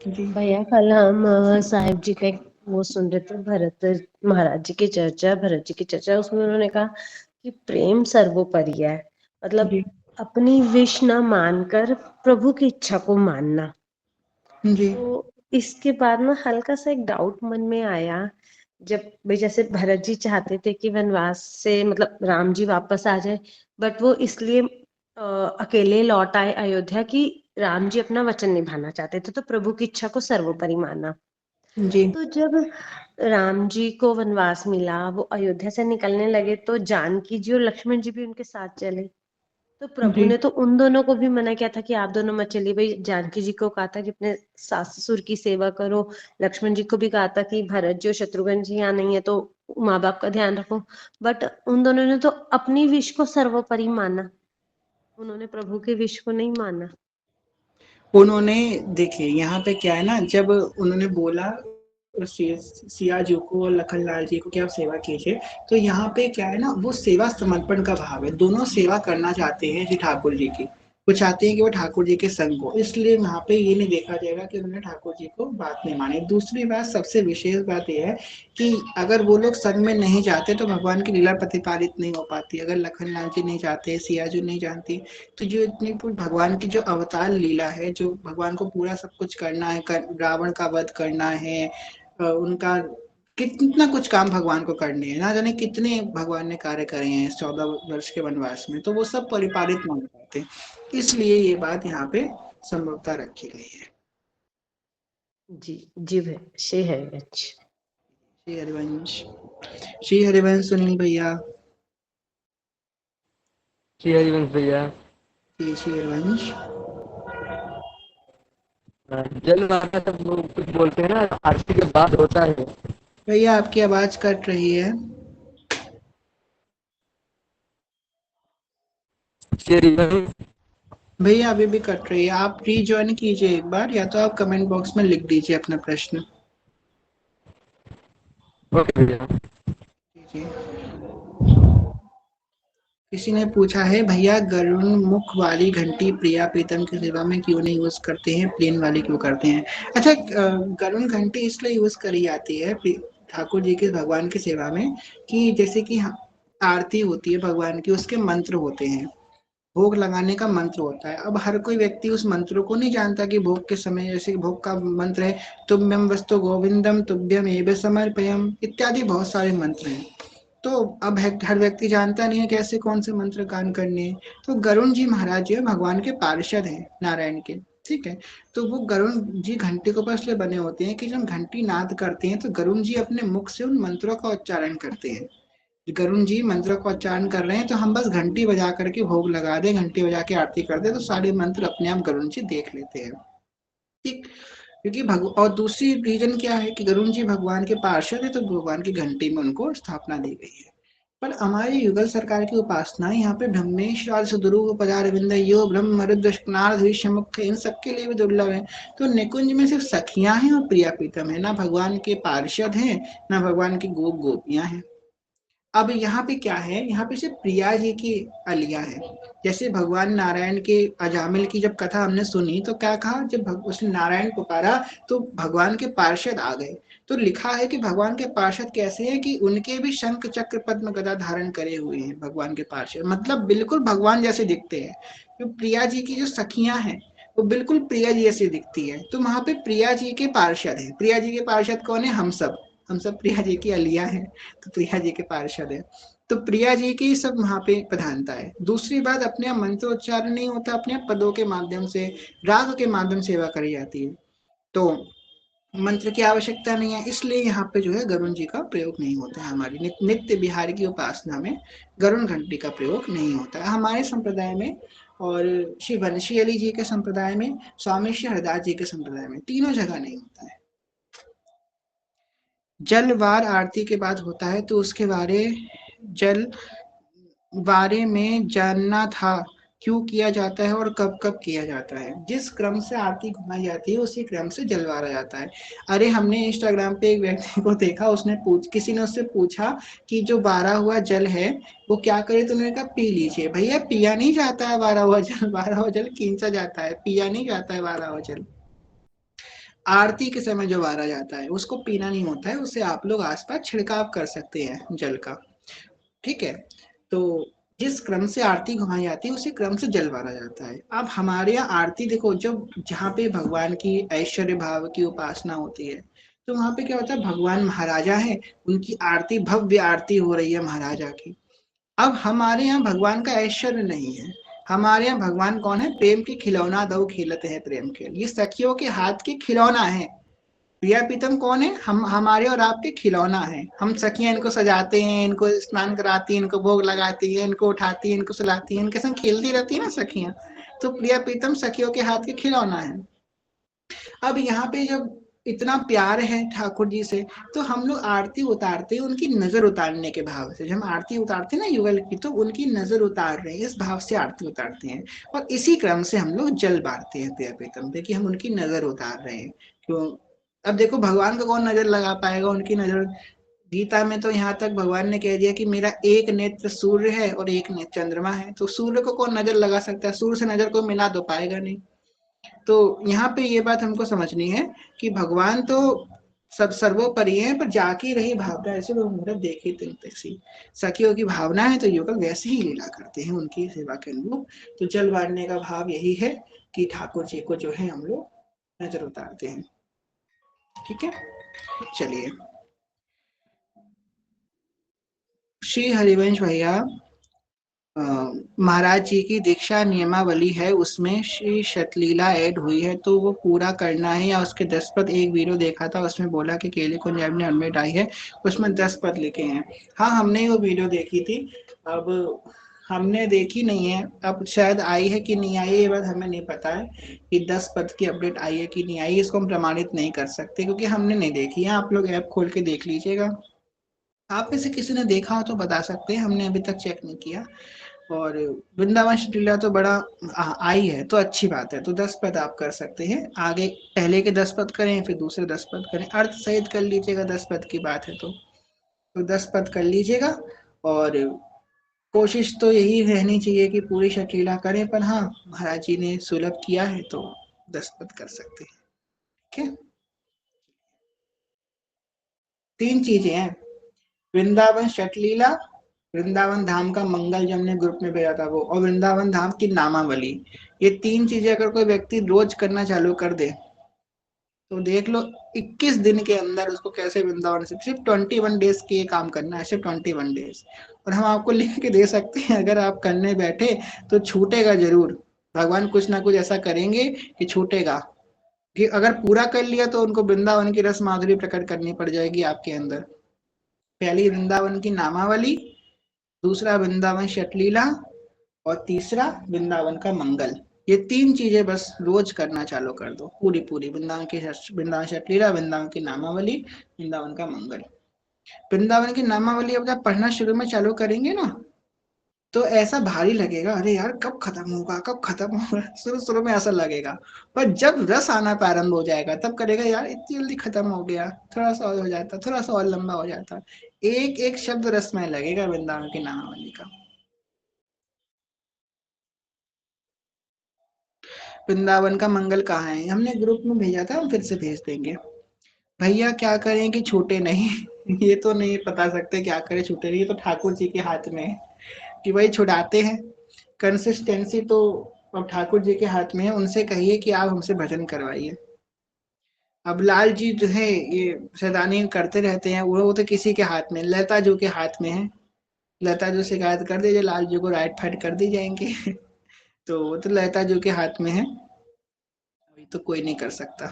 जी भैया कल हम साहिब जी का एक वो सुन रहे थे, भरत महाराज जी की चर्चा, भरत जी की चर्चा। उसमें उन्होंने कहा कि प्रेम सर्वोपरि है, मतलब जी अपनी विश ना मानकर प्रभु की इच्छा को मानना। जी। तो इसके बाद ना हल्का सा एक डाउट मन में आया, जब भाई जैसे भरत जी चाहते थे कि वनवास से मतलब राम जी वापस आ जाए, बट वो इसलिए अकेले लौट आए अयोध्या कि राम जी अपना वचन निभाना चाहते थे, तो प्रभु की इच्छा को सर्वोपरि माना। जी तो जब राम जी को वनवास मिला, वो अयोध्या से निकलने लगे, तो जानकी जी और लक्ष्मण जी भी उनके साथ चले। तो प्रभु जी। ने तो उन दोनों को भी मना किया था कि आप दोनों मत चलिए। भाई जानकी जी को कहा था कि अपने सास ससुर की सेवा करो, लक्ष्मण जी को भी कहा था कि भरत जी और शत्रुघ्न जी यहाँ नहीं है तो माँ बाप का ध्यान रखो। बट उन दोनों ने तो अपनी विश को सर्वोपरि माना, उन्होंने प्रभु के विश को नहीं माना। उन्होंने, देखिए यहाँ पे क्या है ना, जब उन्होंने बोला सिया जी को और लखन लाल जी को कि आप सेवा कीजिए, तो यहाँ पे क्या है ना, वो सेवा समर्पण का भाव है। दोनों सेवा करना चाहते हैं जी ठाकुर जी की, वो चाहते हैं कि वो ठाकुर जी के संग हो, इसलिए यहाँ पे ये नहीं देखा जाएगा कि उन्होंने ठाकुर जी को बात नहीं मानी। दूसरी बात, सबसे विशेष बात यह है कि अगर वो लोग संग में नहीं जाते तो भगवान की लीला प्रतिपालित नहीं हो पाती। अगर लखन लाल जी नहीं जाते, सिया जी नहीं जानती, तो जो इतनी पूरी भगवान की जो अवतार लीला है, जो भगवान को पूरा सब कुछ करना है, रावण का वध करना है, उनका कितना कुछ काम भगवान को करने हैं, ना जाने कितने भगवान ने कार्य करे हैं इस 14 वर्ष के वनवास में, तो वो सब परिपालित नहीं हो पाते। इसलिए ये बात यहाँ पे संभवता रखी गई है। जी जी भाई, श्री हरिवंश। श्री हरिवंश। श्री हरिवंश सुनील भैया। श्री हरिवंश भैया। श्री हरिवंश। जल माता सब लोग कुछ बोलते हैं ना, आरती के बाद होता है। भैया आपकी आवाज कट रही है। श्री हरिवंश। भैया अभी भी कट रही है, आप रीज्वाइन कीजिए एक बार, या तो आप कमेंट बॉक्स में लिख दीजिए अपना प्रश्न। ओके भैया। जी। किसी ने पूछा है भैया गरुड़ मुख वाली घंटी प्रिया प्रीतम की सेवा में क्यों नहीं यूज करते हैं, प्लेन वाली क्यों करते हैं? अच्छा, गरुड़ घंटी इसलिए यूज करी जाती है ठाकुर जी के भगवान की सेवा में कि जैसे कि आरती होती है भगवान की, उसके मंत्र होते हैं, भोग लगाने का मंत्र होता है। अब हर कोई व्यक्ति उस मंत्र को नहीं जानता कि भोग के समय, जैसे भोग का मंत्र है तुभ्यम वस्तु गोविंदम तुभ्यम एव समर्पयम इत्यादि बहुत सारे मंत्र हैं। तो अब हर व्यक्ति जानता नहीं है कैसे कौन से मंत्र गान करने हैं। तो गरुण जी महाराज जो है भगवान के पार्षद हैं नारायण के, ठीक है। तो वो गरुण जी घंटी के ऊपर इसलिए बने होते हैं कि जब घंटी नाद करते हैं तो गरुण जी अपने मुख से उन मंत्रों का उच्चारण करते हैं। गरुण जी मंत्र का उच्चारण कर रहे हैं तो हम बस घंटी बजा करके भोग लगा दें, घंटी बजा के आरती कर दे, तो सारे मंत्र अपने आप गरुण जी देख लेते हैं, ठीक। क्योंकि और दूसरी रीजन क्या है कि गरुण जी भगवान के पार्षद है, तो भगवान की घंटी में उनको स्थापना दी गई है। पर हमारी युगल सरकार की उपासना यहाँ पे ब्रह्मेश्वर सुदुरु पदार विंद यो ब्रह्म रुद्र शुक्नार मुख्य इन सबके लिए भी दुर्लभ है। तो निकुंज में सिर्फ सखियां हैं और प्रिया प्रीतम है, ना भगवान के पार्षद हैं ना भगवान की गोपियां हैं। अब यहाँ पे क्या है, यहाँ पे सिर्फ प्रिया जी की अलिया है। जैसे भगवान नारायण के अजामिल की जब कथा हमने सुनी तो क्या कहा, जब उसने नारायण पुकारा तो भगवान के पार्षद आ गए। तो लिखा है कि भगवान के पार्षद कैसे हैं कि उनके भी शंख चक्र पद्म गदा धारण करे हुए हैं भगवान के पार्षद, मतलब बिल्कुल भगवान जैसे दिखते हैं। तो प्रिया जी की जो सखियां हैं वो बिल्कुल प्रिया जी जैसी दिखती है, तो वहां पे प्रिया जी के पार्षद है। प्रिया जी के पार्षद कौन है? हम सब प्रिया जी की अलिया हैं, तो प्रिया जी के पार्षद है। तो प्रिया जी की सब वहां पे प्रधानता है। दूसरी बात, अपने आप मंत्रोच्चारण नहीं होता, अपने आप पदों के माध्यम से, राग के माध्यम से सेवा करी जाती है, तो मंत्र की आवश्यकता नहीं है। इसलिए यहाँ पे जो है गरुण जी का प्रयोग नहीं होता है। हमारी नित्य बिहार की उपासना में गरुण घंटी का प्रयोग नहीं होता है हमारे संप्रदाय में, और श्री वंशी अली जी के संप्रदाय में, स्वामी श्री हरदास जी के संप्रदाय में, तीनों जगह नहीं होता है। जल वार आरती के बाद होता है, तो उसके बारे में जानना था, क्यों किया जाता है और कब कब किया जाता है। जिस क्रम से आरती घुमाई जाती है उसी क्रम से जलवारा जाता है। अरे हमने इंस्टाग्राम पे एक व्यक्ति को देखा, किसी ने उससे पूछा कि जो बारा हुआ जल है वो क्या करे, तो उन्होंने कहा पी लीजिए। भैया पिया नहीं जाता है बारा हुआ जल, बारा हुआ जल खींचा जाता है, पिया नहीं जाता है बारा हुआ जल। आरती के समय जो बारा जाता है उसको पीना नहीं होता है, उससे आप लोग आसपास छिड़काव कर सकते हैं जल का, ठीक है। तो जिस क्रम से आरती घुमाई जाती है उसी क्रम से जल बारा जाता है। अब हमारे यहाँ आरती देखो, जब जहाँ पे भगवान की ऐश्वर्य भाव की उपासना होती है तो वहां पे क्या होता है, भगवान महाराजा है, उनकी आरती, भव्य आरती हो रही है महाराजा की। अब हमारे यहाँ भगवान का ऐश्वर्य नहीं है, हमारे यहाँ भगवान कौन है, प्रेम के खिलौना दो खेलते हैं प्रेम खेल, ये सखियों के हाथ के खिलौना है। प्रिया प्रीतम कौन है, हम हमारे और आपके खिलौना है। हम सखियां इनको सजाते हैं, इनको स्नान कराती हैं, इनको भोग लगाती है, इनको उठाती है, इनको सुलाती है, इनके संग खेलती रहती है ना सखियां। तो प्रिया प्रीतम सखियों के हाथ के खिलौना है। अब यहाँ पे जब इतना प्यार है ठाकुर जी से, तो हम लोग आरती उतारते हैं उनकी नजर उतारने के भाव से। जब हम आरती उतारते हैं ना युगल की, तो उनकी नजर उतार रहे हैं, इस भाव से आरती उतारते हैं। और इसी क्रम से हम लोग जल बारते हैं प्रिया प्रीतम पे, कि हम उनकी नजर उतार रहे हैं। क्यों? अब देखो भगवान को कौन नजर लगा पाएगा, उनकी नजर। गीता में तो यहाँ तक भगवान ने कह दिया कि मेरा एक नेत्र सूर्य है और एक नेत्र चंद्रमा है, तो सूर्य को कौन नजर लगा सकता है, सूर्य से नजर को मिला तो पाएगा नहीं। तो यहाँ पे ये बात हमको समझनी है कि भगवान तो सब सर्वोपरि है, पर जाकी रही भावना, ऐसे लोग मुहूर्त देखे तिल तैसी। सखियों की भावना है तो युगल वैसे ही लीला करते हैं उनकी सेवा के अनुरूप। तो जल बांटने का भाव यही है कि ठाकुर जी को जो है हम लोग नजर उतारते हैं, ठीक है। चलिए, श्री हरिवंश भैया, महाराज जी की दीक्षा नियमावली है, उसमें श्री शतलीला ऐड हुई है, तो वो पूरा करना है। या उसके 10 पद, एक वीडियो देखा था उसमें बोला कि केले कुंज ने अनमेट आई है, उसमें 10 पद लिखे हैं। हाँ, हमने वो वीडियो देखी थी, अब हमने देखी नहीं है, अब शायद आई है कि नहीं आई ये बात हमें नहीं पता है कि 10 पद की अपडेट आई है कि नहीं आई, इसको हम प्रमाणित नहीं कर सकते क्योंकि हमने नहीं देखी है। आप लोग ऐप खोल के देख लीजिएगा, आप में से किसी ने देखा हो तो बता सकते हैं, हमने अभी तक चेक नहीं किया। और वृंदावन लीला तो बड़ा आई है तो अच्छी बात है, तो 10 पद आप कर सकते हैं। आगे पहले के 10 पद करें, फिर दूसरे 10 पद करें, अर्थ सहित कर लीजिएगा, 10 पद की बात है तो 10 पद कर लीजिएगा। और कोशिश तो यही रहनी चाहिए कि पूरी शकीला करें, पर हाँ महाराज जी ने सुलभ किया है तो दस्तखत कर सकते हैं। ठीक है, 3 चीजें हैं, वृंदावन शटलीला, वृंदावन धाम का मंगल जो हमने ग्रुप में भेजा था वो, और वृंदावन धाम की नामावली। ये 3 चीजें अगर कोई व्यक्ति रोज करना चालू कर दे तो देख लो 21 दिन के अंदर उसको कैसे वृंदावन से, सिर्फ 21 डेज के ये काम करना है, सिर्फ 21 डेज। और हम आपको लिख के दे सकते हैं, अगर आप करने बैठे तो छूटेगा जरूर, भगवान कुछ ना कुछ ऐसा करेंगे कि छूटेगा, कि अगर पूरा कर लिया तो उनको वृंदावन की रस माधुरी प्रकट करनी पड़ जाएगी आपके अंदर। पहली वृंदावन की नामावली, दूसरा वृंदावन शटलीला, और तीसरा वृंदावन का मंगल। ये 3 चीजें बस रोज करना चालू कर दो, पूरी पूरी वृंदावन शटलीला, वृंदावन की नामावली, वृंदावन का मंगल। वृंदावन की नामावली अब जब पढ़ना शुरू में चालू करेंगे ना तो ऐसा भारी लगेगा, अरे यार कब खत्म होगा कब खत्म होगा, शुरू शुरू में ऐसा लगेगा, पर जब रस आना प्रारंभ हो जाएगा तब करेगा यार इतनी जल्दी खत्म हो गया, थोड़ा सा और हो जाता, थोड़ा सा और लंबा हो जाता। एक एक शब्द रसमय लगेगा वृंदावन की नामावली का। वृंदावन का मंगल कहाँ है, हमने ग्रुप में भेजा था, हम फिर से भेज देंगे। भैया क्या करें कि छूटे नहीं ये तो नहीं बता सकते क्या करें छूटे नहीं, ये तो ठाकुर जी के हाथ में है कि वही छुड़ाते हैं। कंसिस्टेंसी तो अब ठाकुर जी के हाथ में है, उनसे कहिए कि आप हमसे भजन करवाइए। अब लाल जी जो है ये सैतानी करते रहते हैं, वो तो किसी के हाथ में, लता जी के हाथ में है। लता जी शिकायत कर दीजिए, लाल जी को राइट फाइट कर दी जाएंगे तो वो तो लता जी के हाथ में है, अभी तो कोई नहीं कर सकता।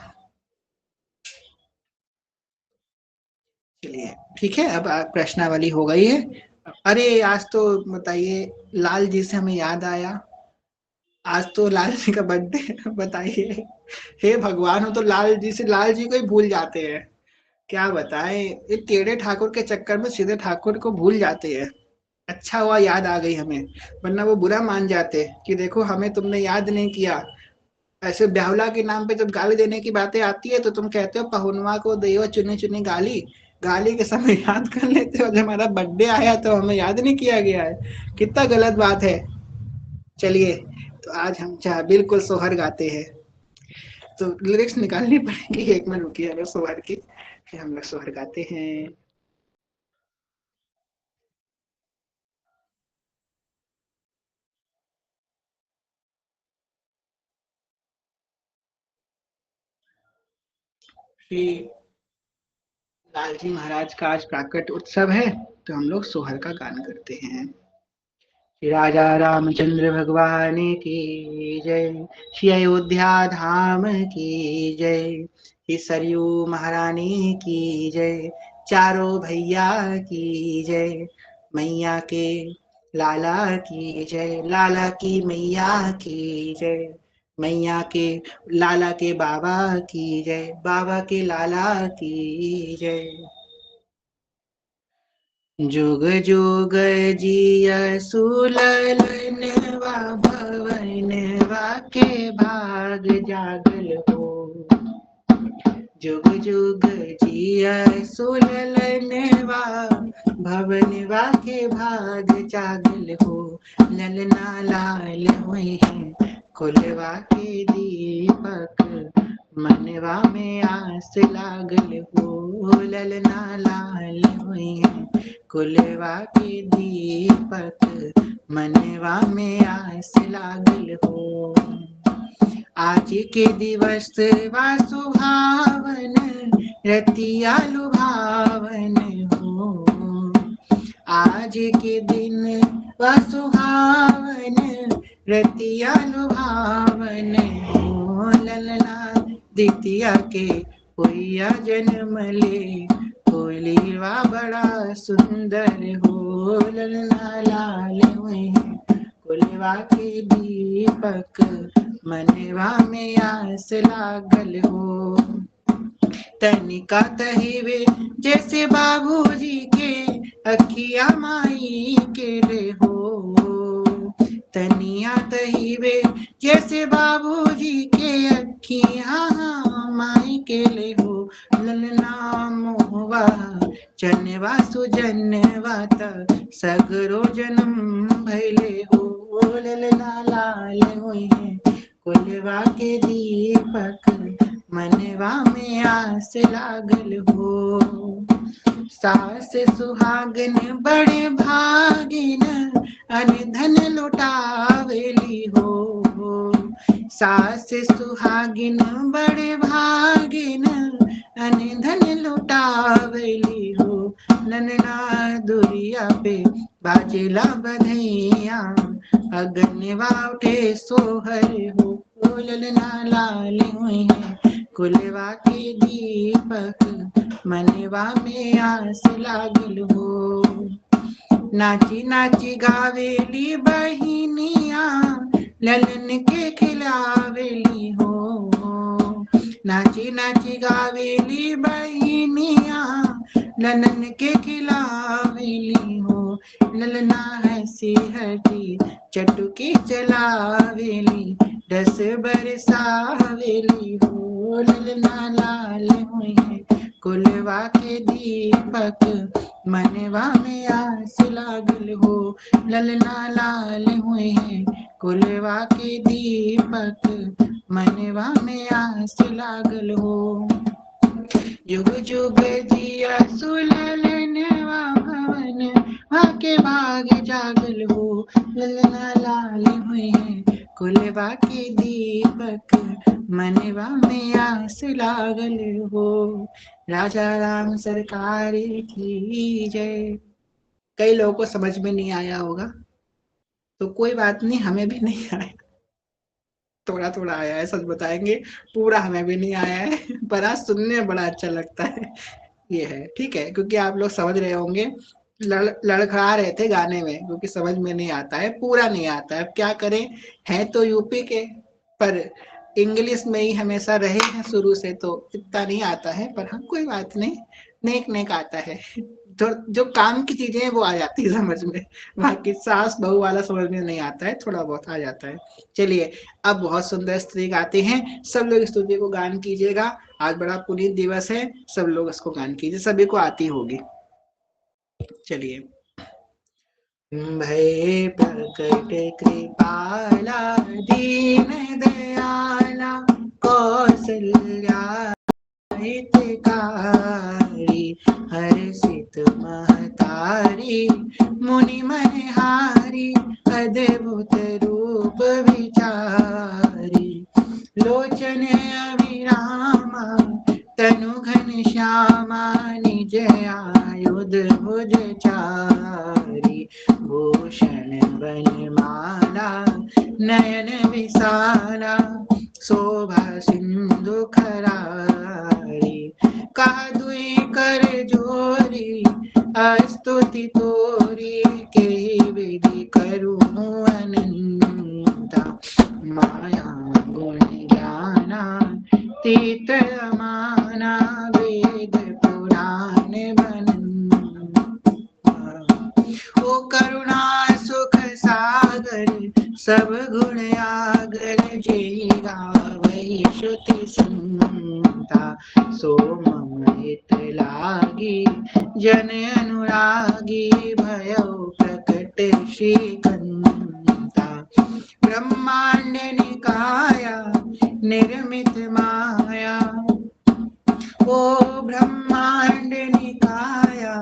चलिए ठीक है, अब प्रश्नावली हो गई है। अरे आज तो बताइए, लाल जी से हमें याद आया, आज तो लाल जी का बर्थडे बताइए। हे भगवान, हो तो लाल जी से, लाल जी को ही भूल जाते हैं, क्या बताएं, ये टेढ़े ठाकुर के चक्कर में सीधे ठाकुर को भूल जाते हैं। अच्छा हुआ याद आ गई हमें, वरना वो बुरा मान जाते कि देखो हमें तुमने याद नहीं किया। ऐसे ब्याहुला के नाम पे जब गाली देने की बातें आती है तो तुम कहते हो पहुनवा को देव चुनी चुनी गाली, गाली के समय याद कर लेते हो, जब हमारा बर्थडे आया तो हमें याद नहीं किया गया है, कितना गलत बात है। चलिए, तो आज हम चाहे बिल्कुल सोहर गाते हैं, तो लिरिक्स निकालनी पड़ेंगी, 1 मिनट रुकिए अगर सोहर की, फिर हम लोग सोहर गाते हैं। श्री लालजी महाराज का आज प्राकट उत्सव है, तो हम लोग सोहर का गान करते हैं। श्री राजा रामचंद्र भगवान की जय, श्री अयोध्या धाम की जय, श्री सरयू महारानी की जय, चारों भैया की जय, मैया के लाला की जय, लाला की मैया की जय, मैया के लाला के बाबा की जय, बाबा के लाला की जय। जुग जुग जिया सुललनवा भवनवा के भाग जागल हो, जुग जुग जिया सुललनवा भवनवा के भाग जागल हो, ललना लाल हुई है खुलवा के दीपक, मनवा में आस लागल हो, ललना लाल हुई है कुलवा के दीपक, मनवा में आस लागल हो। आज के दिवस वा सुहावन, रतिया लुभावन हो, आज के दिन वा सुहावन, रतिया लुभावन हो, ललना दितिया के कोइया जन्म ले, कोलिवा बड़ा सुंदर हो, ललना लाल हुई कोलिवा के दीपक, मनवा में आस लागल हो। तनिका तहिवे जैसे बाबूजी के, अखिया माई के रे हो, तनिया तहिवे जैसे बाबूजी के, अखिया माई के ले हो ललना मोहवा चनवा सुजनवा त सगरो जन्म भैले हो ललना लाल हुई है कुलवा के दीपक मनवा में आस लागल हो सास सुहागन बड़े भागिन अनधन लुटावेली हो सास सुहागिन बड़े भागिन अनधन लुटावेली हो नन्ना दुरिया पे बाजेला बधैया अगनवा उठे सोहर हो ललना लाल हुई है कुलवा के दीपक मनवा में आस लागल हो नाची नाची गावेली बहिनिया ललन के खिलावेली हो नाची नाची गावेली बहिनिया ललन के खिलावेली हो ललना हंसी हटी चटुकी चलावेली दस बरसावेली हो ललना लाल हुई है कुलवा के दीपक मनवा में आस लागल हो ललना लाल हुए हैं कुलवा के दीपक मनवा में आस लागल हो युग जुग जिया सुललनवा भवन वाके भाग जागल हो ललना लाल हुए हैं कुलवा के दीपक मनवा में आस लागल हो राजा राम सरकार की जय। कई लोगों को समझ में नहीं आया होगा तो कोई बात नहीं, हमें भी नहीं आया, थोड़ा थोड़ा आया है, सच बताएंगे पूरा हमें भी नहीं आया है पर आज सुनने में बड़ा अच्छा लगता है। ये है ठीक है, क्योंकि आप लोग समझ रहे होंगे, लड़खड़ा रहे थे गाने में क्योंकि समझ में नहीं आता है, पूरा नहीं आता है। अब क्या करें, है तो यूपी के पर इंग्लिश में ही हमेशा रहे हैं शुरू से, तो इतना नहीं आता है, पर हाँ कोई बात नहीं, नेक नेक आता है। जो काम की चीजें हैं वो आ जाती है समझ में, बाकी सास बहू वाला समझ में नहीं आता है, थोड़ा बहुत आ जाता है। चलिए अब बहुत सुंदर स्तुति गाते हैं, सब लोग स्तुति को गान कीजिएगा। आज बड़ा पुनीत दिवस है, सब लोग इसको गान कीजिए, सभी को आती होगी। चलिए भय प्रकट कृपाला दीन दयाला कौसल्या हितकारी हर्षित महतारी मुनि मनहारी अद्भुत रूप विचारी लोचन अभिरामा तनु घन श्यामा निज आयुध भुज चारी भूषण वनमाला नयन विशाला शोभा सिंधु खरारी कादुई कर जोरी अस्तुति तोरी के विधि करूं अनंता माया गुण ज्ञाना तीत माना वेद पुराण ओ करुणा सुख सागर सब गुण आगर जय गावै श्रुति सुनता सो मम हित लागी जन अनुरागी भयो प्रकट श्रीकंता ब्रह्मांड निकाया निर्मित माया ओ ब्रह्मांड निकाया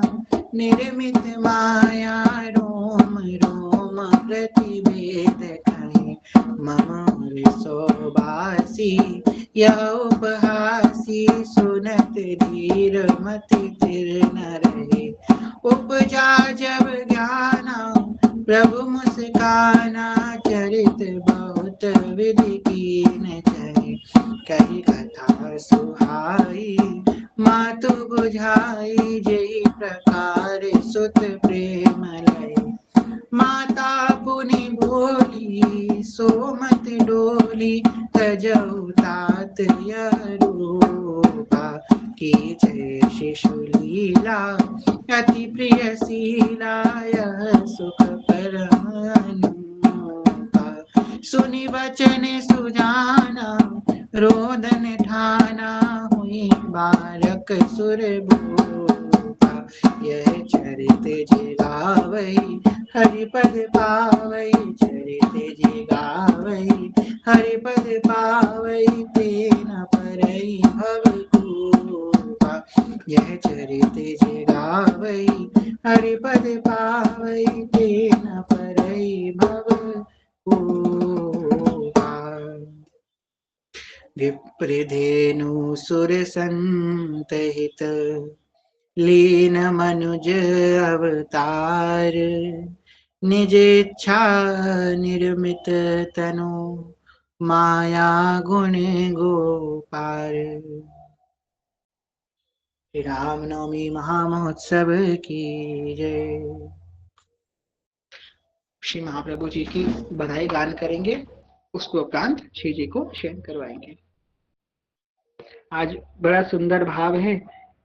निर्मित माया रोम रोम प्रतिवेद कहे मम सोबासी यह उपहासी सुनत धीर मति तिर न रहे उपजा जब ज्ञाना प्रभु मुस्काना चरित बहुत विधि कीन चहे कही कथा सुहाई मातु बुझाई जय प्रकार सुत प्रेम लय माता पुनि बोली सोमत डोली तजऊ तात रूपा की जय शिशु लीला अति प्रिय शीला यह सुख परम अनुपा सुनि वचन सुजाना रोदन ठाना बालक सुर भूपा। यह चरित जे गावई हरिपद पावई, चरित जे गावई हरिपद पावई, ते न परई भवकूपा। यह चरित जे गावई हरिपद पावई, ते न परई भवकूपा। विप्रधेनु सुर संतहित लीन मनुज अवतार, निज इच्छा निर्मित तनु माया गुण गोपार। रामनवमी महामहोत्सव की जय। श्री महाप्रभु जी की बधाई गान करेंगे, उसको उपरांत श्री जी को शयन करवाएंगे। आज बड़ा सुंदर भाव है,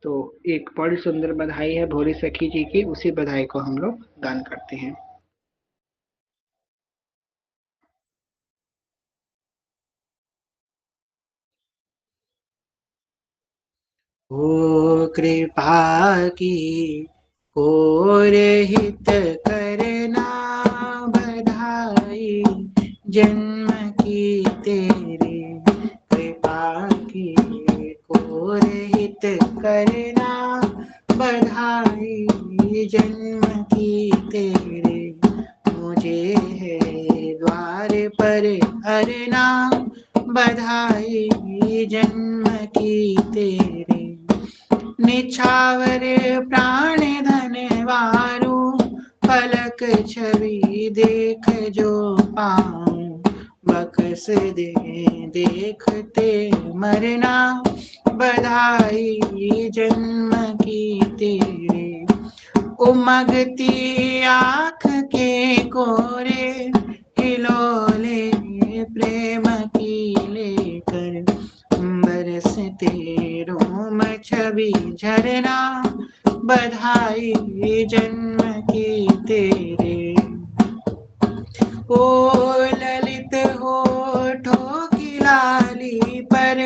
तो एक बड़ी सुंदर बधाई है भोली सखी जी की, उसी बधाई को हम लोग गान करते हैं। ओ कृपा की और हित करना बधाई, जन्म की तेरी कृपा की और हित करना बधाई, जन्म की तेरे मुझे है द्वार पर अरना बधाई, जन्म की तेरे निछावर प्राण धनवारू, पलक छवि देख जो पाऊं, बख्श दे देखते मरना बधाई, जन्म की तेरे उमगती आँख के कोरे हिलोले प्रेम की लेकर, बरसते रोम छवि झरना बधाई, जन्म की तेरे ओ ललित होठों की लाली पर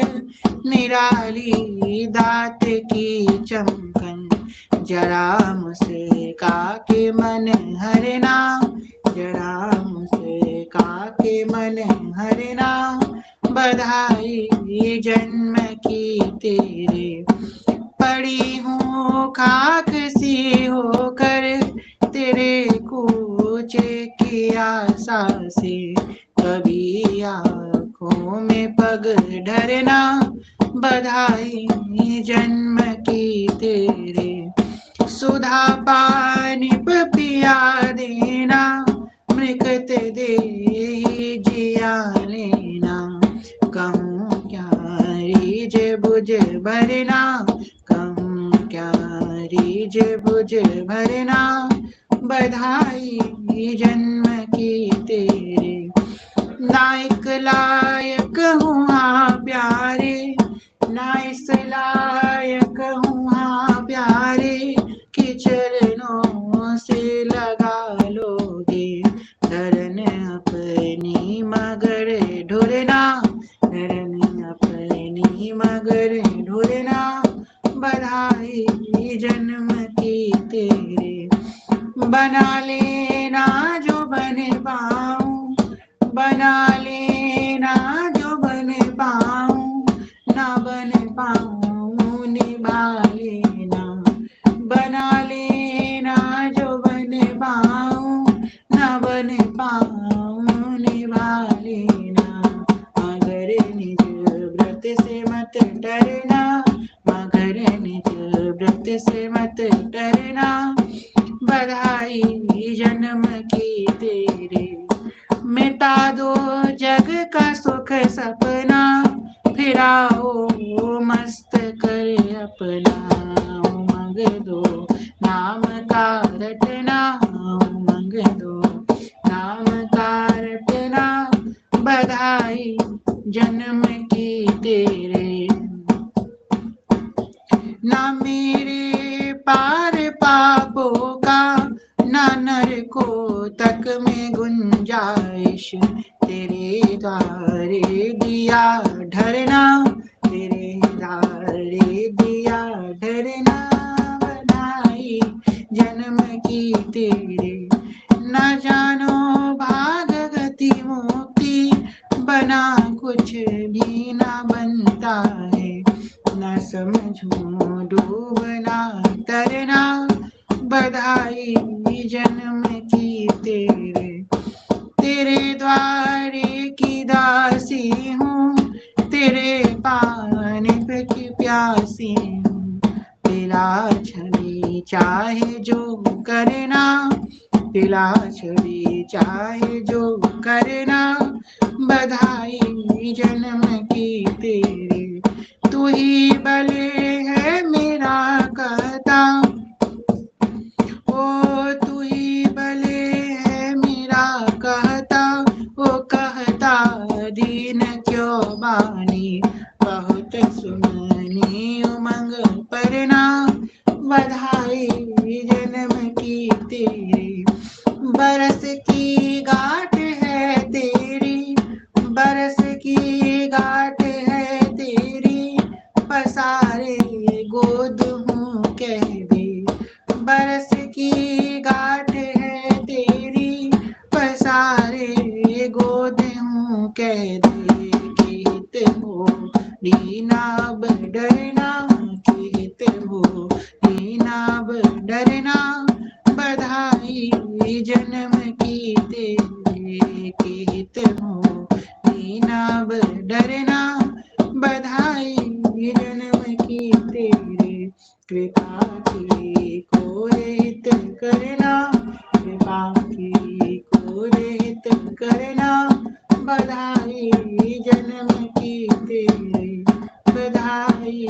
निराली दात की चमकन, जरा मुस्का के मन हरना, जरा मुस्का के मन हरना बधाई, जन्म की तेरे पड़ी हूँ खाक सी होकर, तेरे कूचे की आशा से कभी आँखों में पग ढरना बधाई, जन्म की तेरे सुधा पानी पिया देना, मृकत दे जिया लेना, कहूँ क्या रीज बुझ भरना, कहूँ क्या रीज बुझ भरना बधाई, जन्म की तेरे नायक लायक हूँ हाँ प्यारे, नाइस लायक हूँ हाँ प्यारे, कि चरणों से लगा लोगे धरन अपनी मगर ढूरना, धरन अपनी मगर ढूरना बधाई, जन्म की तेरे बना लेना जो बन पाऊं, बना लेना जो बन पाऊं, ना बन पाऊं निभा लेना, बना लेना जो बन पाऊं, ना बन पाऊं निभा लेना, मगर निज व्रत से मत डरना, मगर निज व्रत से मत डरना बधाई, जन्म की तेरे मिटा दो जग का सुख सपना, फिर आओ मस्त कर अपना, उमंग दो नाम का रटना, उमंग दो नाम का रटना बधाई, जन्म की तेरे ना मेरे पार पापों का, ना नरको तक में गुंजाइश, तेरे द्वारे दिया ढरना, तेरे द्वारे दिया डरना बधाई जन्म की तेरे न जानो भाग गति मुक्ति बना कुछ भी न बनता है न समझूं डूबना तरना बधाई जन्म की तेरे तेरे द्वारे की दासी हूँ तेरे पाने पे की प्यासी हूँ पिला छवि चाहे जो करना पिला छवि चाहे जो करना बधाई जन्म की तेरे तू ही भले है मेरा कहता ओ तू ही भले है मेरा कहता ओ कहता दीन क्यों बानी बहुत सुननी उमंग परना बधाई जन्म की तेरी बरस की गांठ है तेरी बरस की गांठ है तेरी पसारे गोद हूँ कह दे बरस की गांठ है तेरी पसारे गोद हूँ कह दे कहते हो नीना डरना कहते हो नीना डरना बधाई जन्म की तेरे कहते हो नीना डरना बधाई जन्म की तेरे कृपा की को रहित करना कृपा की को रहित करना बधाई जन्म की तेरे बधाई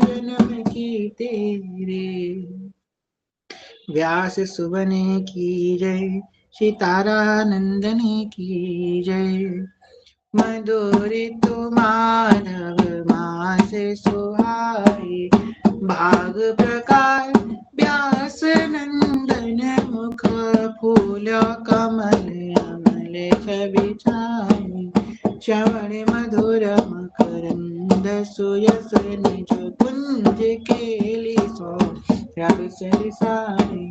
जन्म की तेरे व्यास सुबने की जय सीतारानंदने की जय मधुर माधव मास सुहाए भाग प्रकार व्यास नंदन मुख फूल कमल अमल छवि छाए श्रवण मधुर मकरंद सुयस निज कुंज केली सो रवि सरिसाए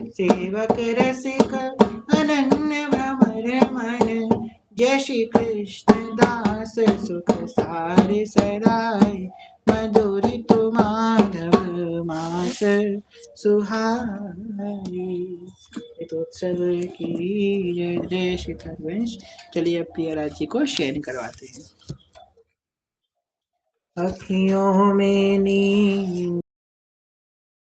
सेवक रसिक अनन्य भ्रमर मन जय श्री कृष्ण दास सुख सारे सराय मधुर माधव मास सुहाई उत्सव की जय जय श्री हरवंश। चलिए अब प्रियराज जी को शयन करवाते हैं। अखियों में नींद